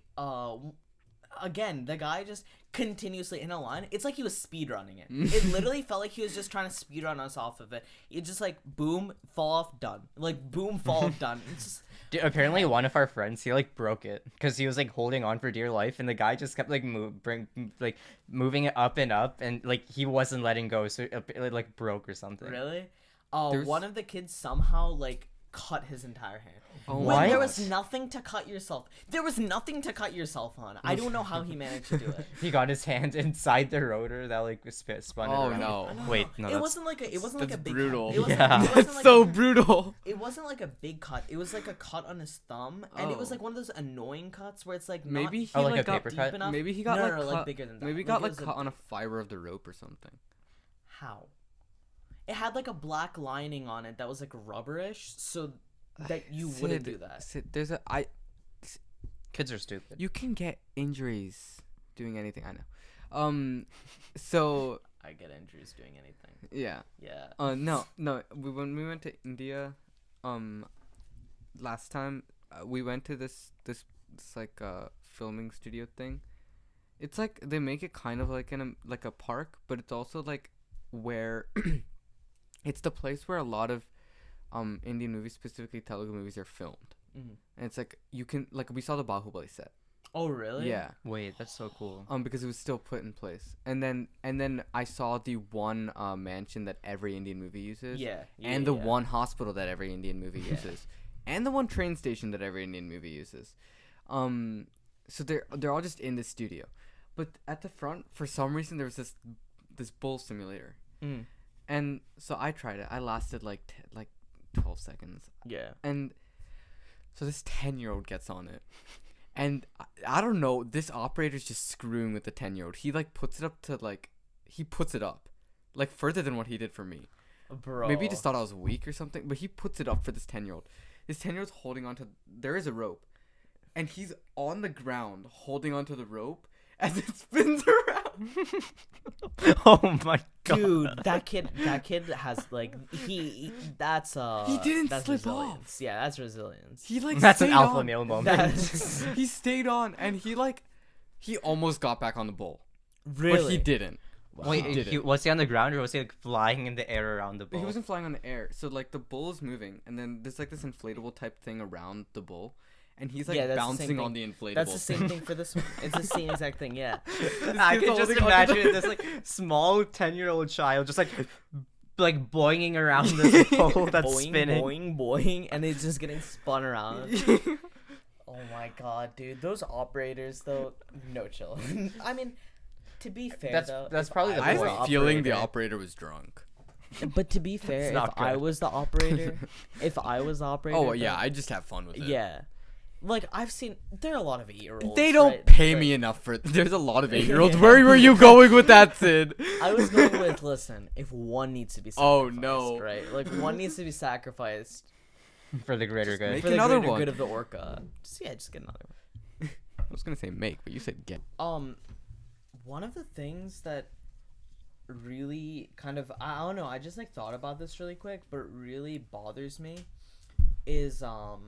again, the guy just continuously in a line. It's like he was speed running it. It literally felt like he was just trying to speed run us off of it. It just like boom, fall off, done. Like boom, fall off, done. It's just. Dude, apparently one of our friends, he like broke it because he was like holding on for dear life, and the guy just kept like moving it up and up, and like he wasn't letting go, so it like broke or something. Really? There's- One of the kids somehow like cut his entire hand. Oh When my there gosh. was nothing to cut yourself. There was nothing to cut yourself on. I don't know how he managed to do it. He got his hand inside the rotor that like spun it Oh, around. no. Wait, no, It that's wasn't like a. It wasn't like a that's big brutal. Cut. It wasn't, Yeah. it wasn't like So a, brutal. It wasn't like a big cut. It was like a cut on his thumb, and it was Oh. like one of those annoying cuts where it's like not Maybe he Oh, like a got paper deep cut? enough. Maybe he got no, like no, cut, like bigger than that. Maybe he Like, got it like was cut on a fiber of the rope or something. How? It had like a black lining on it that was like rubberish, so that you wouldn't do that. Sid, Kids are stupid. you can get injuries doing anything. I know. So I get injuries doing anything. yeah. Yeah. No. When we went to India, last time we went to this like filming studio thing. It's like they make it kind of like in a park, but it's also like where it's the place where a lot of Indian movies, specifically Telugu movies, are filmed. Mhm. And it's like you can like we saw the Bahubali set. Oh really? Yeah. Wait, that's so cool. Because it was still put in place. And then I saw the one mansion that every Indian movie uses. Yeah. And the one hospital that every Indian movie uses. And the one train station that every Indian movie uses. So they're all just in the studio. But at the front, for some reason, there was this bull simulator. Mm. And so I tried it. I lasted like 12 seconds. Yeah. And so this 10-year-old gets on it. And I don't know, this operator's just screwing with the 10-year-old. He like puts it up to he puts it up like further than what he did for me. Bro. Maybe he just thought I was weak or something, but he puts it up for this 10-year-old. This 10-year-old's holding onto, there is a rope, and he's on the ground holding onto the rope as it spins around. Oh my god. Dude, that kid has like that's He didn't that's slip resilience. off. Yeah, that's resilience. He like That's an stayed alpha on. male moment. That's He stayed on, and he almost got back on the bull, really. but he didn't. Wait, He didn't. was he on the ground or was he like flying in the air around the bull? He wasn't flying on the air, so like the bull is moving, and then there's like this inflatable type thing around the bull, and he's like Yeah, that's the same bouncing thing. on the inflatable. That's the same thing for this one. It's the same exact thing. Yeah. I kid's can just holding onto imagine this like small 10-year-old child just like boinging around this pole that's boing, spinning. boing, boing, and it's just getting spun around. Oh my god, dude! Those operators, though, no chill. I mean, to be fair, though, that's if probably the I I was have an a feeling the operator- operator was drunk. But to be fair, if not I good. was the operator, Oh yeah, I just have fun with it. yeah. Like I've seen, there are a lot of 8-year-olds. They don't right? pay Right. me enough for. There's a lot of 8-year-olds. Where were you going with that, Sid? I was going with, listen, if one needs to be Oh, sacrificed, no. right? Like one needs to be sacrificed For the greater good. make for the another greater one. good of the orca. Just get another one. I was gonna say make, but you said get. One of the things that really kind of, I don't know, I just like thought about this really quick, but really bothers me is no,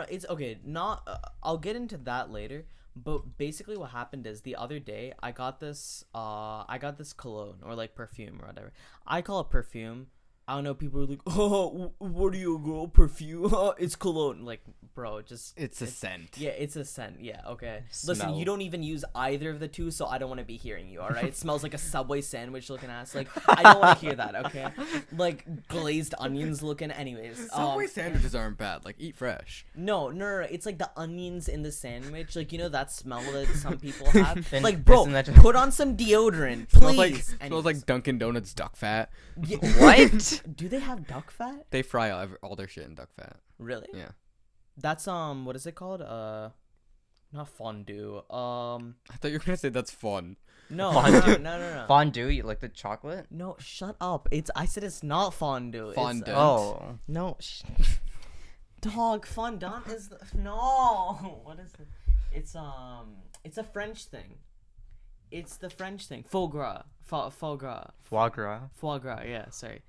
it's okay, not I'll get into that later, but basically what happened is the other day I got this cologne or like perfume or whatever. I call it perfume. I don't know, people are like, oh, what are you, girl? Perfume? It's cologne. Like, bro, just... It's a scent. Yeah, it's a scent. Yeah, okay. Listen, Smell. you don't even use either of the two, so I don't want to be hearing you, alright? It smells like a Subway sandwich looking ass. Like, I don't want to hear that, okay? Like, glazed onions looking. Anyways. Subway sandwiches aren't bad. Like, eat fresh. No. It's like the onions in the sandwich. Like, you know that smell that some people have? Then Like, bro, isn't that just- put on some deodorant, please. Smells like Dunkin' Donuts duck fat. Yeah. What? Do they have duck fat? They fry all their shit in duck fat. Really? Yeah. That's what is it called? Not fondue. I thought you were gonna say that's fun. No, Fondue. no. Fondue, you like the chocolate? No, shut up. I said it's not fondue. Fondant. It's, Oh. no. Dog, fondant is no. What is it? It's a French thing. It's the French thing. Foie gras. Foie gras. Foie gras. Foie gras. Yeah, sorry.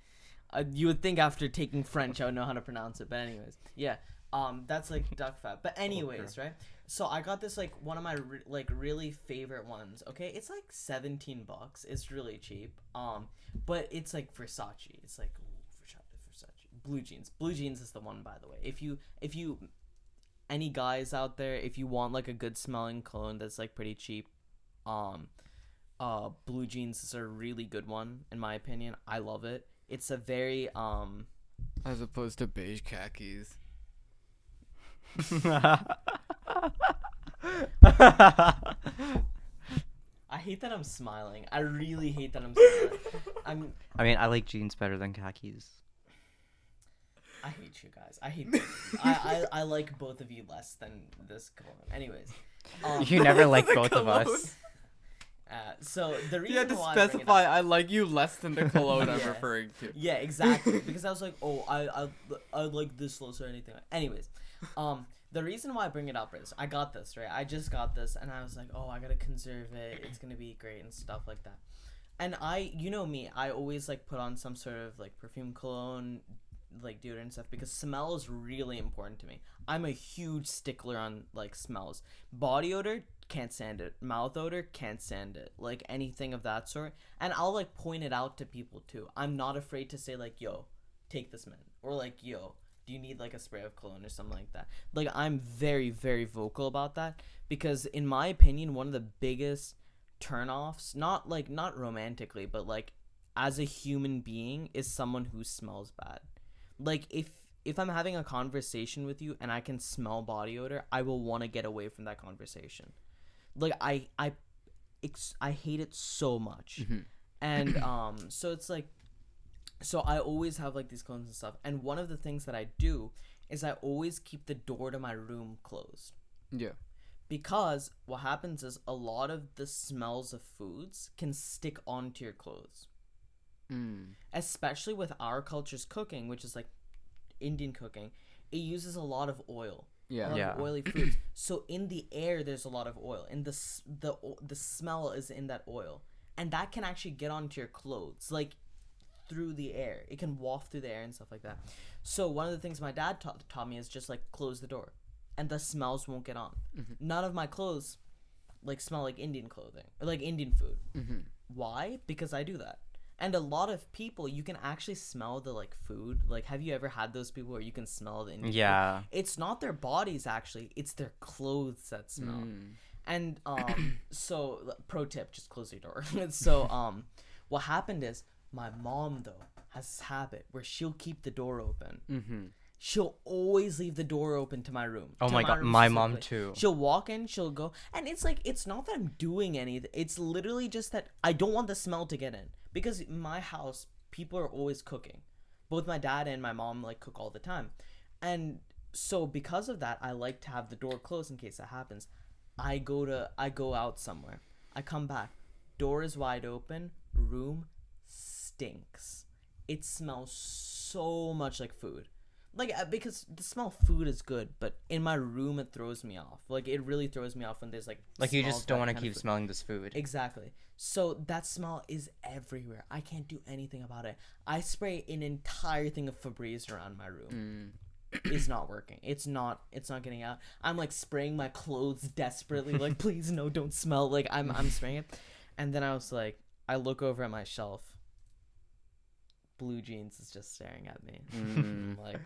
You would think after taking French I would know how to pronounce it, but anyways, yeah. That's like duck fat. But anyways, right? So I got this like one of my really favorite ones. Okay, it's like $17. It's really cheap. But it's like Versace. It's like Versace. Blue Jeans. Blue Jeans is the one, by the way. If you any guys out there, if you want like a good smelling cologne that's like pretty cheap, Blue Jeans is a really good one in my opinion. I love it. It's a very As opposed to beige khakis. I hate that I'm smiling. I really hate that I'm smiling. I mean, I like jeans better than khakis. I hate you guys. I hate both of you. I like both of you less than this cologne. Anyways. You never like The both of cologne. us. So the reason You had to why I bring it specify. up- I like you less than the cologne I'm Yeah. referring to. Yeah, exactly. Because I was like, oh, I like this less or anything. Anyways, the reason why I bring it up is I got this, right? I just got this, and I was like, oh, I gotta conserve it. It's gonna be great and stuff like that. And you know me, I always like put on some sort of like perfume, cologne, like deodorant and stuff because smell is really important to me. I'm a huge stickler on like smells. Body odor, can't stand it. Mouth odor, can't stand it. Like anything of that sort. And I'll like point it out to people too. I'm not afraid to say like, yo, take this man. Or like, yo, do you need like a spray of cologne or something like that? Like I'm very, very vocal about that because in my opinion, one of the biggest turnoffs, not romantically, but like as a human being is someone who smells bad. Like if I'm having a conversation with you and I can smell body odor, I will want to get away from that conversation. Like I hate it so much. Mm-hmm. And so it's like, so I always have like these clones and stuff. And one of the things that I do is I always keep the door to my room closed. Yeah. Because what happens is a lot of the smells of foods can stick onto your clothes. Especially with our culture's cooking, which is like Indian cooking, it uses a lot of oil. Yeah. A lot of oily foods. So in the air, there's a lot of oil, and the smell is in that oil, and that can actually get onto your clothes, like through the air. It can waft through the air and stuff like that. So one of the things my dad taught me is just like close the door, and the smells won't get on. None of my clothes like smell like Indian clothing or like Indian food. Why? Because I do that. And a lot of people, you can actually smell the like food. Like, have you ever had those people where you can smell the Indian food? It's not their bodies actually; it's their clothes that smell. And so pro tip: just close your door. So what happened is my mom though has this habit where she'll keep the door open. She'll always leave the door open to my room. Oh to my god, room my mom specifically. too. She'll walk in, she'll go, and it's like, it's not that I'm doing anything. It's literally just that I don't want the smell to get in. Because my house, people are always cooking. Both my dad and my mom like cook all the time, and so because of that, I like to have the door closed in case that happens. I go out somewhere. I come back. Door is wide open. Room stinks. It smells so much like food. Like, because the smell of food is good, but in my room it throws me off. Like, it really throws me off when there's like you smells just don't that want to kind of keep food. smelling this food. Exactly. So that smell is everywhere. I can't do anything about it. I spray an entire thing of Febreze around my room. It's not working. It's not getting out. I'm like spraying my clothes desperately, like, please no, don't smell. Like I'm spraying it. And then I was like, I look over at my shelf. Blue jeans is just staring at me. I'm like,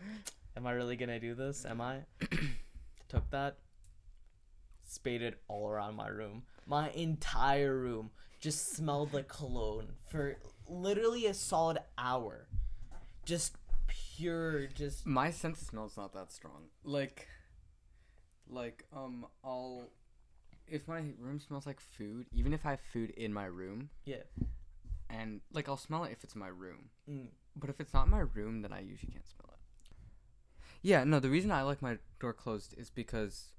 am I really gonna do this? Am I? Took that, sprayed it all around my room. My entire room just smelled like cologne for literally a solid hour. Just pure, just. My sense of smell is not that strong. Like, I'll, if my room smells like food, even if I have food in my room. Yeah. And, like, I'll smell it if it's in my room. Mm. But if it's not in my room, then I usually can't smell it. Yeah, no, the reason I like my door closed is because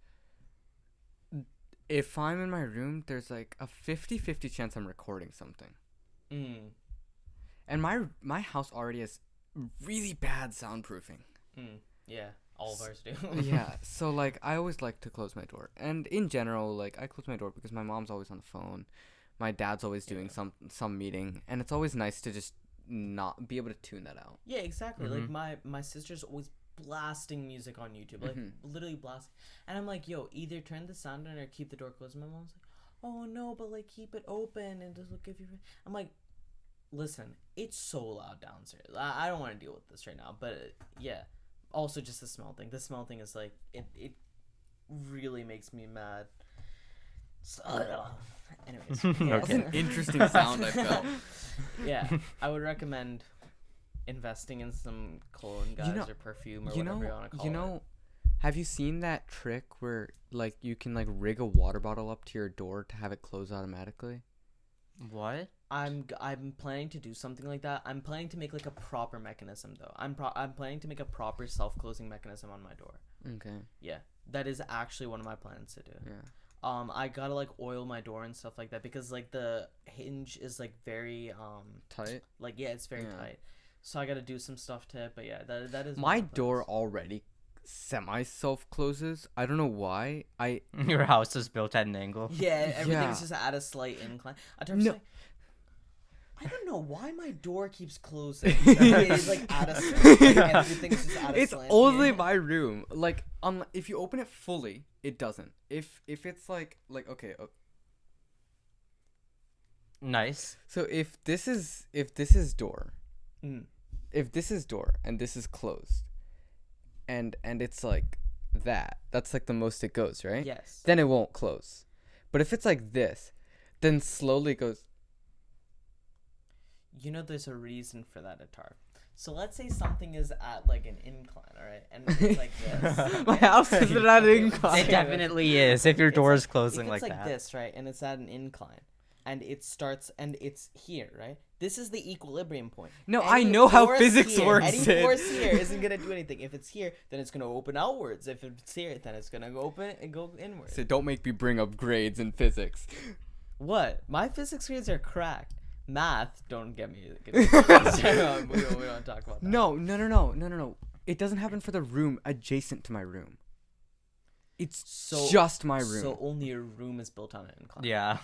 if I'm in my room, there's, like, a 50-50 chance I'm recording something. Mm. And my house already has really bad soundproofing. Yeah, all of ours do. Yeah, so, like, I always like to close my door. And in general, like, I close my door because my mom's always on the phone. My dad's always doing some meeting, and it's always nice to just not be able to tune that out. Yeah, exactly. Like my sister's always blasting music on YouTube, like literally blasting. And I'm like, yo, either turn the sound down or keep the door closed. My mom's like, oh no, but like keep it open and just look if you. I'm like, listen, it's so loud downstairs. I don't want to deal with this right now. But yeah, also just the smell thing. The smell thing is like it really makes me mad. So, anyways, yeah. That's an interesting sound I felt. Yeah, I would recommend investing in some cologne, guys, or perfume, or whatever you want to call it. Have you seen that trick where, like, you can, like, rig a water bottle up to your door to have it close automatically? What? I'm planning to do something like that. I'm planning to make, like, a proper mechanism, though. I'm planning to make a proper self-closing mechanism on my door. Okay. Yeah, that is actually one of my plans to do. Yeah. I gotta, like, oil my door and stuff like that because, like, the hinge is, like, very Tight? like, yeah, it's very tight. So I gotta do some stuff to it, but yeah, that is my door already semi self closes. I don't know why. Your house is built at an angle. Yeah, everything's just at a slight incline. I don't know why my door keeps closing. It's like at a slant. Like, everything's just at a it's slant. only my room. Like, if you open it fully, it doesn't. If it's like okay. Nice. So if this is door, if this is door and this is closed, and it's like that's like the most it goes, right? Yes. Then it won't close. But if it's like this, then slowly it goes. You know, there's a reason for that, Atar. So let's say something is at like an incline, all right, and it's like this. My house isn't at an incline. It definitely is if your door is closing if it's like like that. this, right, and it's at an incline, and it starts, and it's here, right? This is the equilibrium point. No, I know how force physics here, works. Any force here isn't gonna do anything. If it's here, then it's gonna open outwards. If it's here, then it's gonna go open and go inwards. So don't make me bring up grades in physics. What? My physics grades are cracked. Math, don't get me. we don't talk about that. No. It doesn't happen for the room adjacent to my room. It's just my room. So only your room is built on an incline. Yeah.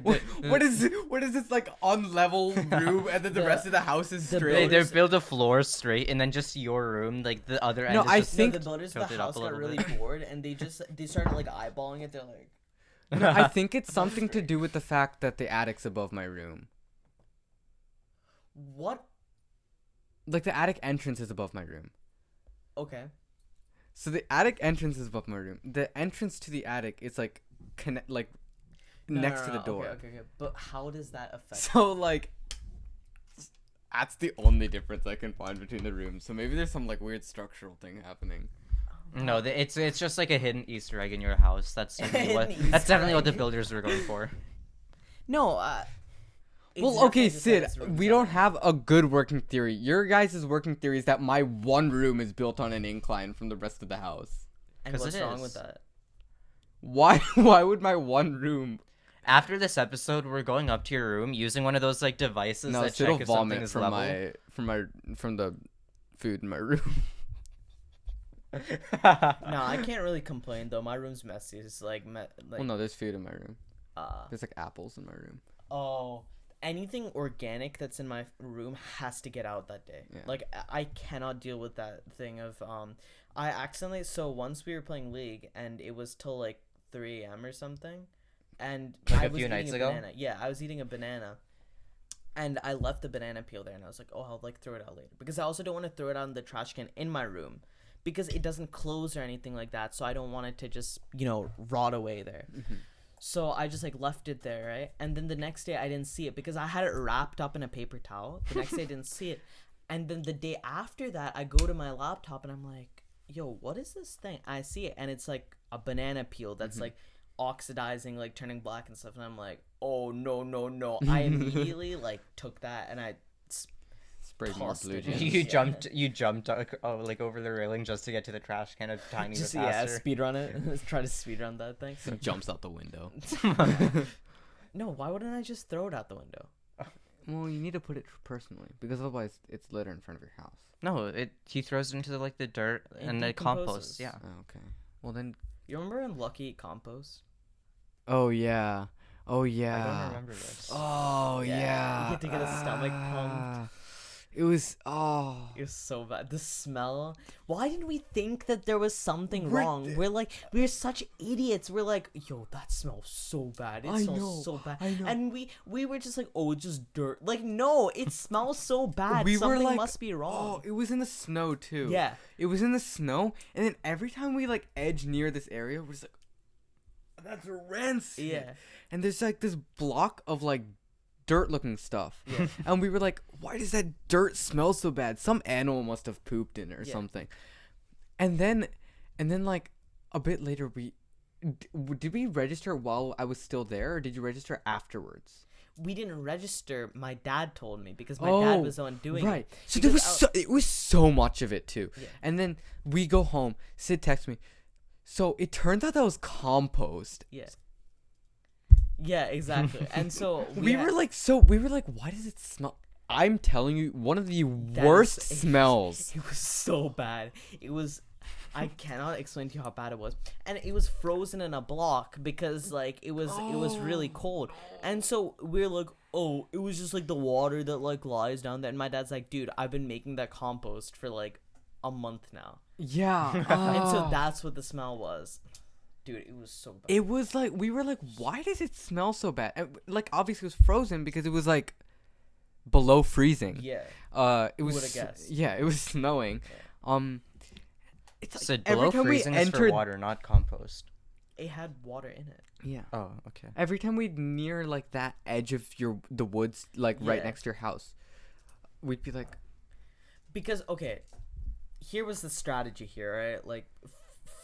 What is this like unlevel room and then the rest of the house is straight? They build a floor straight and then just your room, like the other end. No, is I just think the builders of the tilted up house a got little really bit. bored and they started like eyeballing it. They're like, No, I think it's something to do with the fact that the attic's above my room. what? Like the attic entrance is above my room. Okay. So the attic entrance is above my room. The entrance to the attic is like next to the door. Okay. But how does that affect? So like that's the only difference I can find between the rooms. So maybe there's some like weird structural thing happening. No, it's just like a hidden Easter egg in your house. That's definitely what the builders were going for. No, Well, definitely okay, just Sid, his room we don't setting. have a good working theory. Your guys' working theory is that my one room is built on an incline from the rest of the house. And 'Cause what's it wrong is. with that? Why? Why would my one room? After this episode, we're going up to your room using one of those like devices No, that Sid check will if something vomit is from level. from the food in my room. No, I can't really complain though. My room's messy. It's like Well, no, there's food in my room. uh There's like apples in my room. oh, anything organic that's in my room has to get out that day. Yeah. Like I cannot deal with that thing of I accidentally, so once we were playing League and it was till like 3 a.m. or something, and Like I a was few eating nights a ago? banana. Yeah, I was eating a banana. And I left the banana peel there, and I was like, "Oh, I'll like throw it out later," because I also don't want to throw it out in the trash can in my room, because it doesn't close or anything like that. So I don't want it to just rot away there. So I just like left it there, right? And then the next day I didn't see it because I had it wrapped up in a paper towel. The next day I didn't see it, and then the day after that I go to my laptop and I'm like, "Yo, what is this thing?" I see it, and it's like a banana peel that's like oxidizing, like turning black and stuff, and I'm like, "Oh no!" I immediately like took that and I Sprayed more tossed blue it in. jeans. You jumped like over the railing just to get to the trash can a tiny bit just faster. speed run it. Try to speed run that thing. He jumps out the window. No, why wouldn't I just throw it out the window? Well, you need to put it personally because otherwise it's litter in front of your house. No, he throws it into the dirt It and the compost. decomposes. Yeah. Oh, okay. Well then. You remember when Lucky ate compost? Oh yeah. Oh yeah. I don't remember this. Oh Yeah, yeah. he had to get his stomach pumped. It was It was so bad. The smell. Why didn't we think that there was something We're- wrong? We're such idiots. We're like, yo, that smells so bad. It I smells know, so bad. I know. And we were just like, oh, it's just dirt. Like, no, it smells so bad. We were Something like, must be wrong. Oh, it was in the snow too. Yeah. It was in the snow, and then every time we like edge near this area, we're just like, that's rancid. Yeah. And there's like this block of like dirt-looking stuff. Yeah. And we were like, why does that dirt smell so bad? Some animal must have pooped in it or Yeah. something. And then like a bit later, did we register while I was still there, or did you register afterwards? We didn't register. My dad told me because my dad was the one doing right. it. So there was Because it was so much of it too. Yeah. And then we go home. Sid texts me. So it turns out that was compost. Yeah. Yeah, exactly. And so We had- were like, why does it smell? I'm telling you, one of the That worst is- smells. It was so bad. It was. I cannot explain to you how bad it was, and it was frozen in a block because like it was really cold, and so we're like, oh, it was just like the water that like lies down there. And my dad's like, dude, I've been making that compost for like a month now, Yeah. and so that's what the smell was. Dude, it was so bad. It was like, we were like, why does it smell so bad? And, like, obviously it was frozen because it was like below freezing. Yeah. It was. Would've guessed. Yeah, it was snowing. It's like So every below time we freezing is for entered. water, not compost. It had water in it. Yeah. Oh, okay. Every time we'd near like that edge of the woods, like right Yeah. next to your house, we'd be like, Because okay, here was the strategy here, right? Like,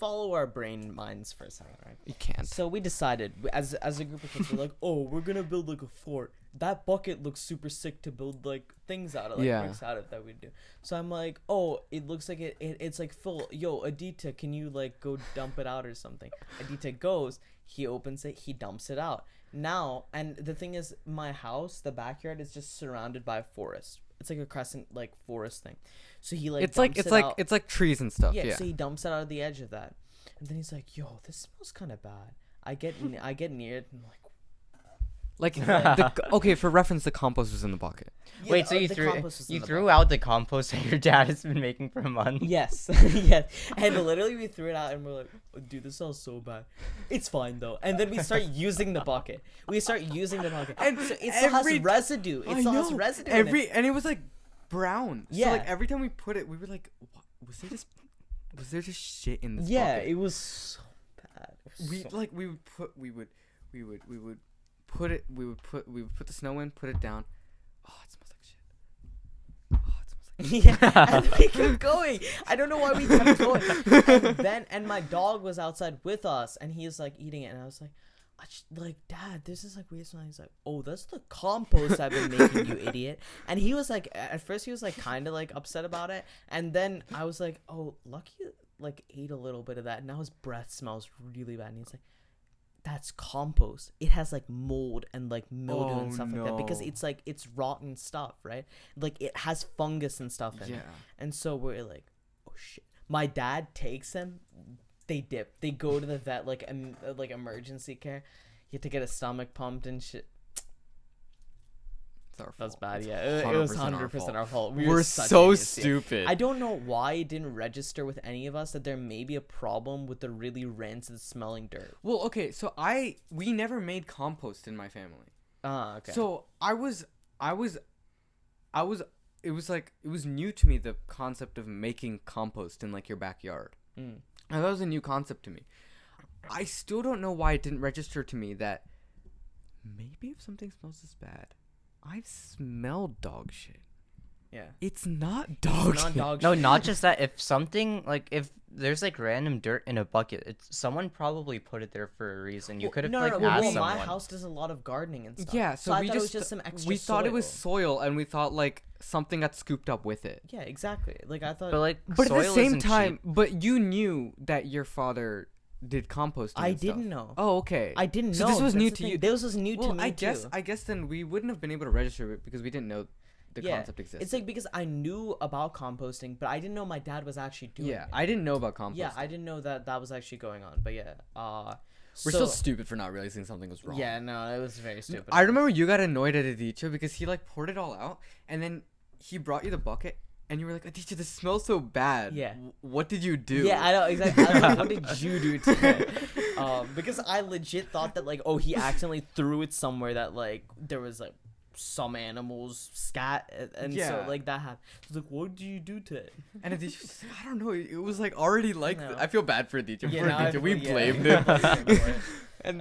follow our brain minds for a second, right? you can't. So we decided, as a group of kids, we're like, oh, we're gonna build like a fort. That bucket looks super sick to build like things out of, like Yeah. bricks out of that we do. So I'm like, oh, it looks like it's like full. Yo, Aditya, can you like go dump it out or something? Aditya goes, he opens it, he dumps it out. Now, and the thing is, my house, the backyard is just surrounded by a forest. It's like a crescent like forest thing. So he like It's like dumps it's it like out. it's like trees and stuff. Yeah, Yeah. so he dumps it out of the edge of that, and then he's like, "Yo, this smells kind of bad." I get near it, and I'm like, Like okay, for reference, the compost was in the bucket. yeah, Wait, so you the threw compost was in you the threw bucket. out the compost that your dad has been making for a month? Yes, yes, and literally we threw it out, and we're like, oh, "Dude, this smells so bad." It's fine though, and then we start using the bucket. We start using the bucket, And so it still has every- residue. It I still has know. residue. in it. And it was like brown. So Yeah. like every time we put it, we were like, what? Was there just shit in this Yeah, bucket? it was so bad. It was We so- like we would put the snow in, put it down. Oh, it smells like shit. Oh, it smells like Yeah, and we kept going. I don't know why we kept going. And my dog was outside with us, and he was like eating it, and I was like, like, Dad, this is like weird smell. He's like, oh, that's the compost I've been making, you idiot. And he was like, at first he was like kind of like upset about it, and then I was like, oh, Lucky like ate a little bit of that, and now his breath smells really bad. And he's like, that's compost. It has like mold and like mildew and stuff like that because it's like it's rotten stuff, right? Like it has fungus and stuff in it. And so we're like, oh shit. My dad takes him. They dip. They go to the vet, like emergency care. You have to get a stomach pumped and shit. It's our fault. That's bad. Yeah, it was 100% our fault. We're so stupid. I don't know why it didn't register with any of us that there may be a problem with the really rancid smelling dirt. Well, okay, so we never made compost in my family. Okay. So it was new to me, the concept of making compost in like your backyard. And that was a new concept to me. I still don't know why it didn't register to me that maybe if something smells this bad, I've smelled dog shit. Yeah. It's not dog shit. No, not just that. If something like if there's like random dirt in a bucket, someone probably put it there for a reason. You could have asked someone. My house does a lot of gardening and stuff. Yeah, so I we thought it was just some extra thought it was soil, and we thought like something got scooped up with it. Yeah, exactly. Like I thought. But at the same time, cheap. but you knew that your father did composting. I and didn't stuff. know. Oh, okay. I didn't know. So this was That's new the to thing. you. This was new to me too. I guess then we wouldn't have been able to register it because we didn't know the concept existed. It's like because I knew about composting, but I didn't know my dad was actually doing it. I didn't know about composting. Yeah, I didn't know that was actually going on. But yeah, we're still stupid for not realizing something was wrong. Yeah, no, it was very stupid. I remember you got annoyed at Aditya because he like poured it all out, and then he brought you the bucket, and you were like, Aditya, this smells so bad. Yeah. What did you do? Yeah, I know exactly. I was like, what did you do today? Because I legit thought that like, oh, he accidentally threw it somewhere that like there was like some animals scat, and so like that happened. I was like, what did you do to it? And Aditya was like, I don't know. It was like already like I feel bad for Aditya. We blamed him. And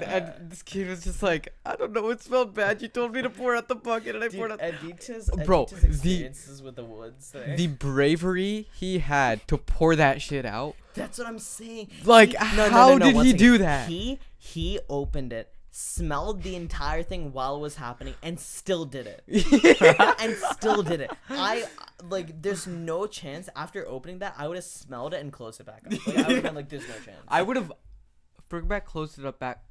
this kid was just like, I don't know, it smelled bad. You told me to pour out the bucket, and I poured out. Aditya's experiences with the woods there. The bravery he had to pour that shit out. That's what I'm saying. Like, how did he do that? He opened it, smelled the entire thing while it was happening, and still did it. And still did it. There's no chance after opening that I would have smelled it and closed it back up. Like, I would have been like, there's no chance. I would have forget about closed it up back.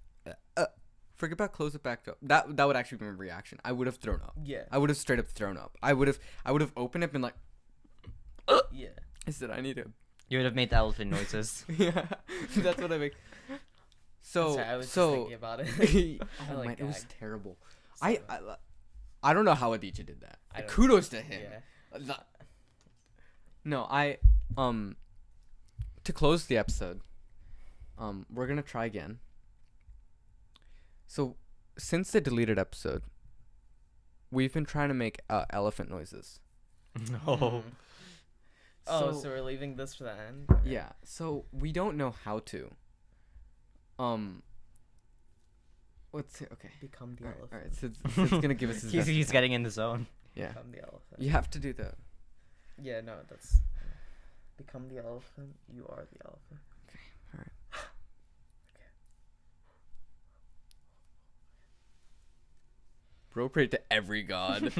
Close it back up. That would actually be my reaction. I would have thrown up. Yeah. I would have straight up thrown up. I would have opened it and been like, yeah. I said I need to. You would have made the elephant noises. Yeah, that's what I make. So I was just thinking about it. Oh man, it was terrible. So, I don't know how Aditya did that. Kudos to him. Yeah. No, to close the episode, we're gonna try again. So, since the deleted episode, we've been trying to make elephant noises. No. So we're leaving this for the end? Yeah. So we don't know how to. Let's see. Okay. Become the elephant. All right. So it's gonna give us his He's getting in the zone. Yeah. Become the elephant. You have to do that. Yeah. No. That's. Become the elephant. You are the elephant. Okay. All right. Bro prayed to every god.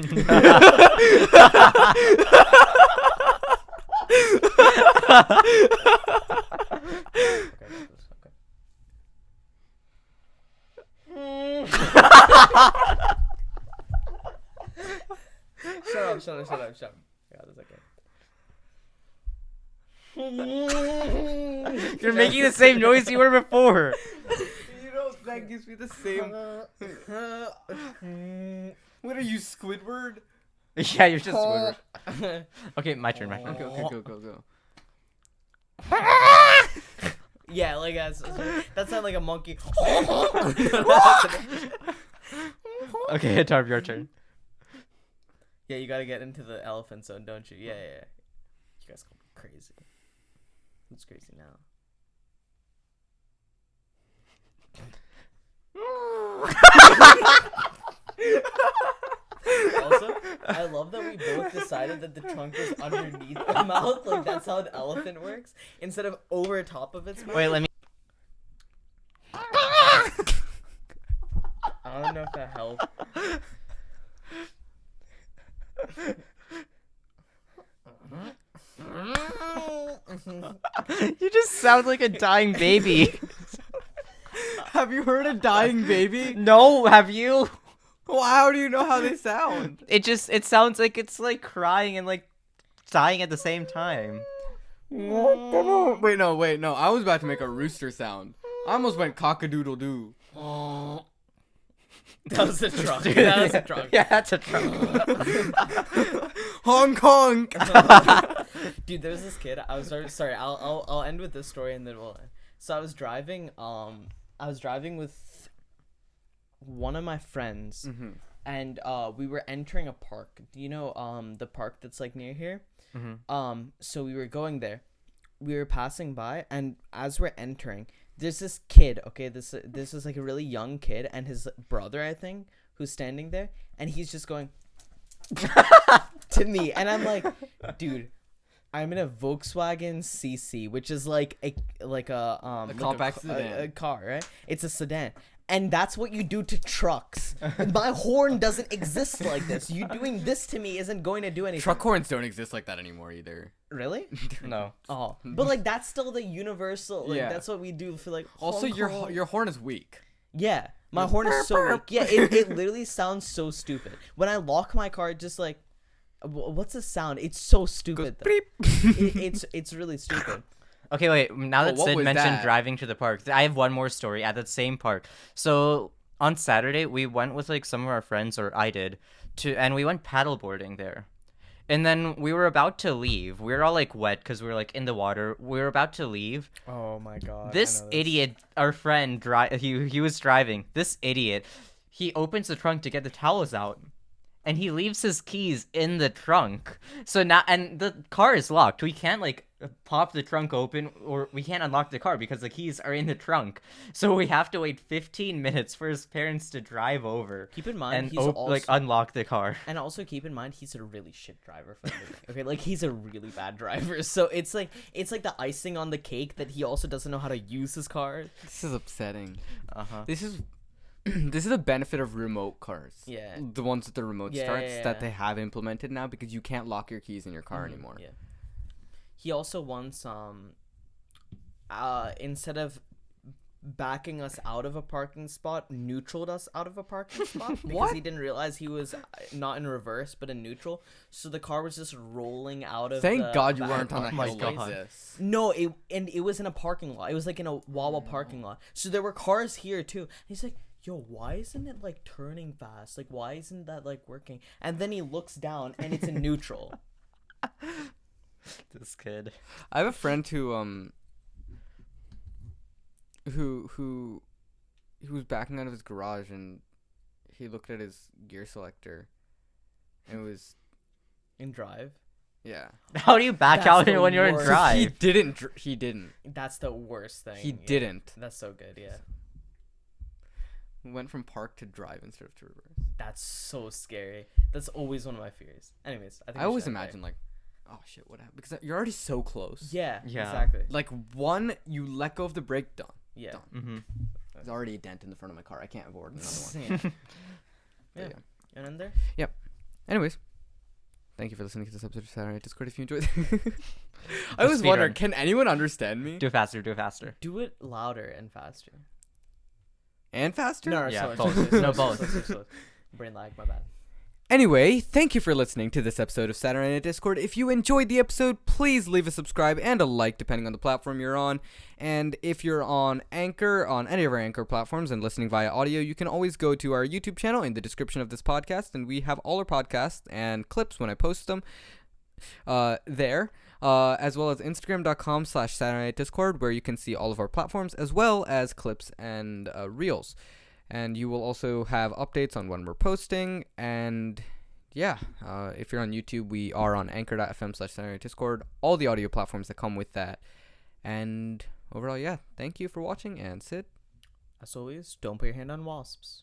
Shut up. Yeah, that's okay. You're making the same noise you were before. You know, that gives me the same. What are you, Squidward? Yeah, you're just Squidward. Okay, my turn. Okay, go. Yeah, like that sounds like a monkey. Okay, Tarb, your turn. Yeah, you gotta get into the elephant zone, don't you? Yeah. You guys call me crazy. Who's crazy now? Also, I love that we both decided that the trunk was underneath the mouth. Like, that's how an elephant works. Instead of over top of its mouth. Wait, let me. help. You just sound like a dying baby. Have you heard a dying baby? No, have you? Well, how do you know how they sound? It sounds like it's like crying and like dying at the same time. Wait, no. I was about to make a rooster sound. I almost went cock-a-doodle-doo. That was a truck. That was a truck. Yeah, that's a truck. Hong Kong. Dude, there's this kid. Sorry. I'll end with this story and then we'll. So I was driving. I was driving with one of my friends, and we were entering a park. Do you know the park that's like near here? So we were going there. We were passing by, and as we're entering, there's this kid. Okay, this is like a really young kid, and his brother, I think, who's standing there, and he's just going to me, and I'm like, dude, I'm in a Volkswagen CC, which is like a compact sedan. a car, right? It's a sedan. And that's what you do to trucks. My horn doesn't exist like this. You doing this to me isn't going to do anything. Truck horns don't exist like that anymore either. Really? No. Oh, but like that's still the universal. Like, Yeah. that's what we do for like. Also, Hong Kong. your horn is weak. Yeah, my horn is so weak. Yeah, it literally sounds so stupid. When I lock my car, it just like, what's the sound? It's so stupid. Goes It's really stupid. Okay, wait. Now that what Sid was mentioned that? driving to the park, I have one more story at that same park. So on Saturday, we went with like some of our friends, or I did, and we went paddleboarding there. And then we were about to leave. We were all like wet because we were like in the water. We were about to leave. Oh my god. This idiot, our friend, he was driving. This idiot, he opens the trunk to get the towels out, and he leaves his keys in the trunk. So now, and the car is locked. We can't like pop the trunk open, or we can't unlock the car because the keys are in the trunk. So we have to wait 15 minutes for his parents to drive over. Keep in mind, and he's also like unlock the car. And also keep in mind, he's a really shit driver for everything. Okay, like he's a really bad driver. So it's like the icing on the cake that he also doesn't know how to use his car. This is upsetting. Uh-huh. This is the benefit of remote cars. Yeah. The ones with the remote Yeah, starts yeah, that yeah. they have implemented now, because you can't lock your keys in your car anymore. Yeah. He also once instead of backing us out of a parking spot, neutraled us out of a parking spot because What? he didn't realize he was not in reverse but in neutral. So the car was just rolling out of. Thank the God you back weren't on a parking my hill space. like God. this. No, it was in a parking lot. It was like in a Wawa parking lot. So there were cars here too. And he's like, yo, why isn't it like turning fast? Like, why isn't that like working? And then he looks down and it's in neutral. This kid. I have a friend who was backing out of his garage, and he looked at his gear selector. And it was In drive. yeah. How do you back That's out the when you're in worst. drive? He didn't. He didn't. That's the worst thing. He yeah. didn't. That's so good, yeah. Went from park to drive instead of to reverse. That's so scary. That's always one of my fears. Anyways, I think I we always should end imagine like, oh shit, what happened? Because you're already so close. there. Yeah, Yeah. exactly. Like one, you let go of the brake, done. Yeah. Done. Mm-hmm. There's already a dent in the front of my car. I can't avoid another one. yeah. But Yeah. You want to end there? Anyways, thank you for listening to this episode of Saturday Night Discord. If you enjoyed it, I was speed wondering, run. can anyone understand me? Do it faster. Do it faster. Do it louder and faster. And faster? No, Yeah, slower, both. slower, No, slower, both. slower, slower. Brain lag, my bad. Anyway, thank you for listening to this episode of Saturday Night Discord. If you enjoyed the episode, please leave a subscribe and a like depending on the platform you're on. And if you're on Anchor, on any of our Anchor platforms and listening via audio, you can always go to our YouTube channel in the description of this podcast, and we have all our podcasts and clips when I post them there. As well as Instagram.com/Saturday Night Discord, where you can see all of our platforms as well as clips and reels. And you will also have updates on when we're posting. And yeah, if you're on YouTube, we are on anchor.fm/Saturday Night Discord, all the audio platforms that come with that. And overall, yeah, thank you for watching. And Sid, As always, don't put your hand on wasps.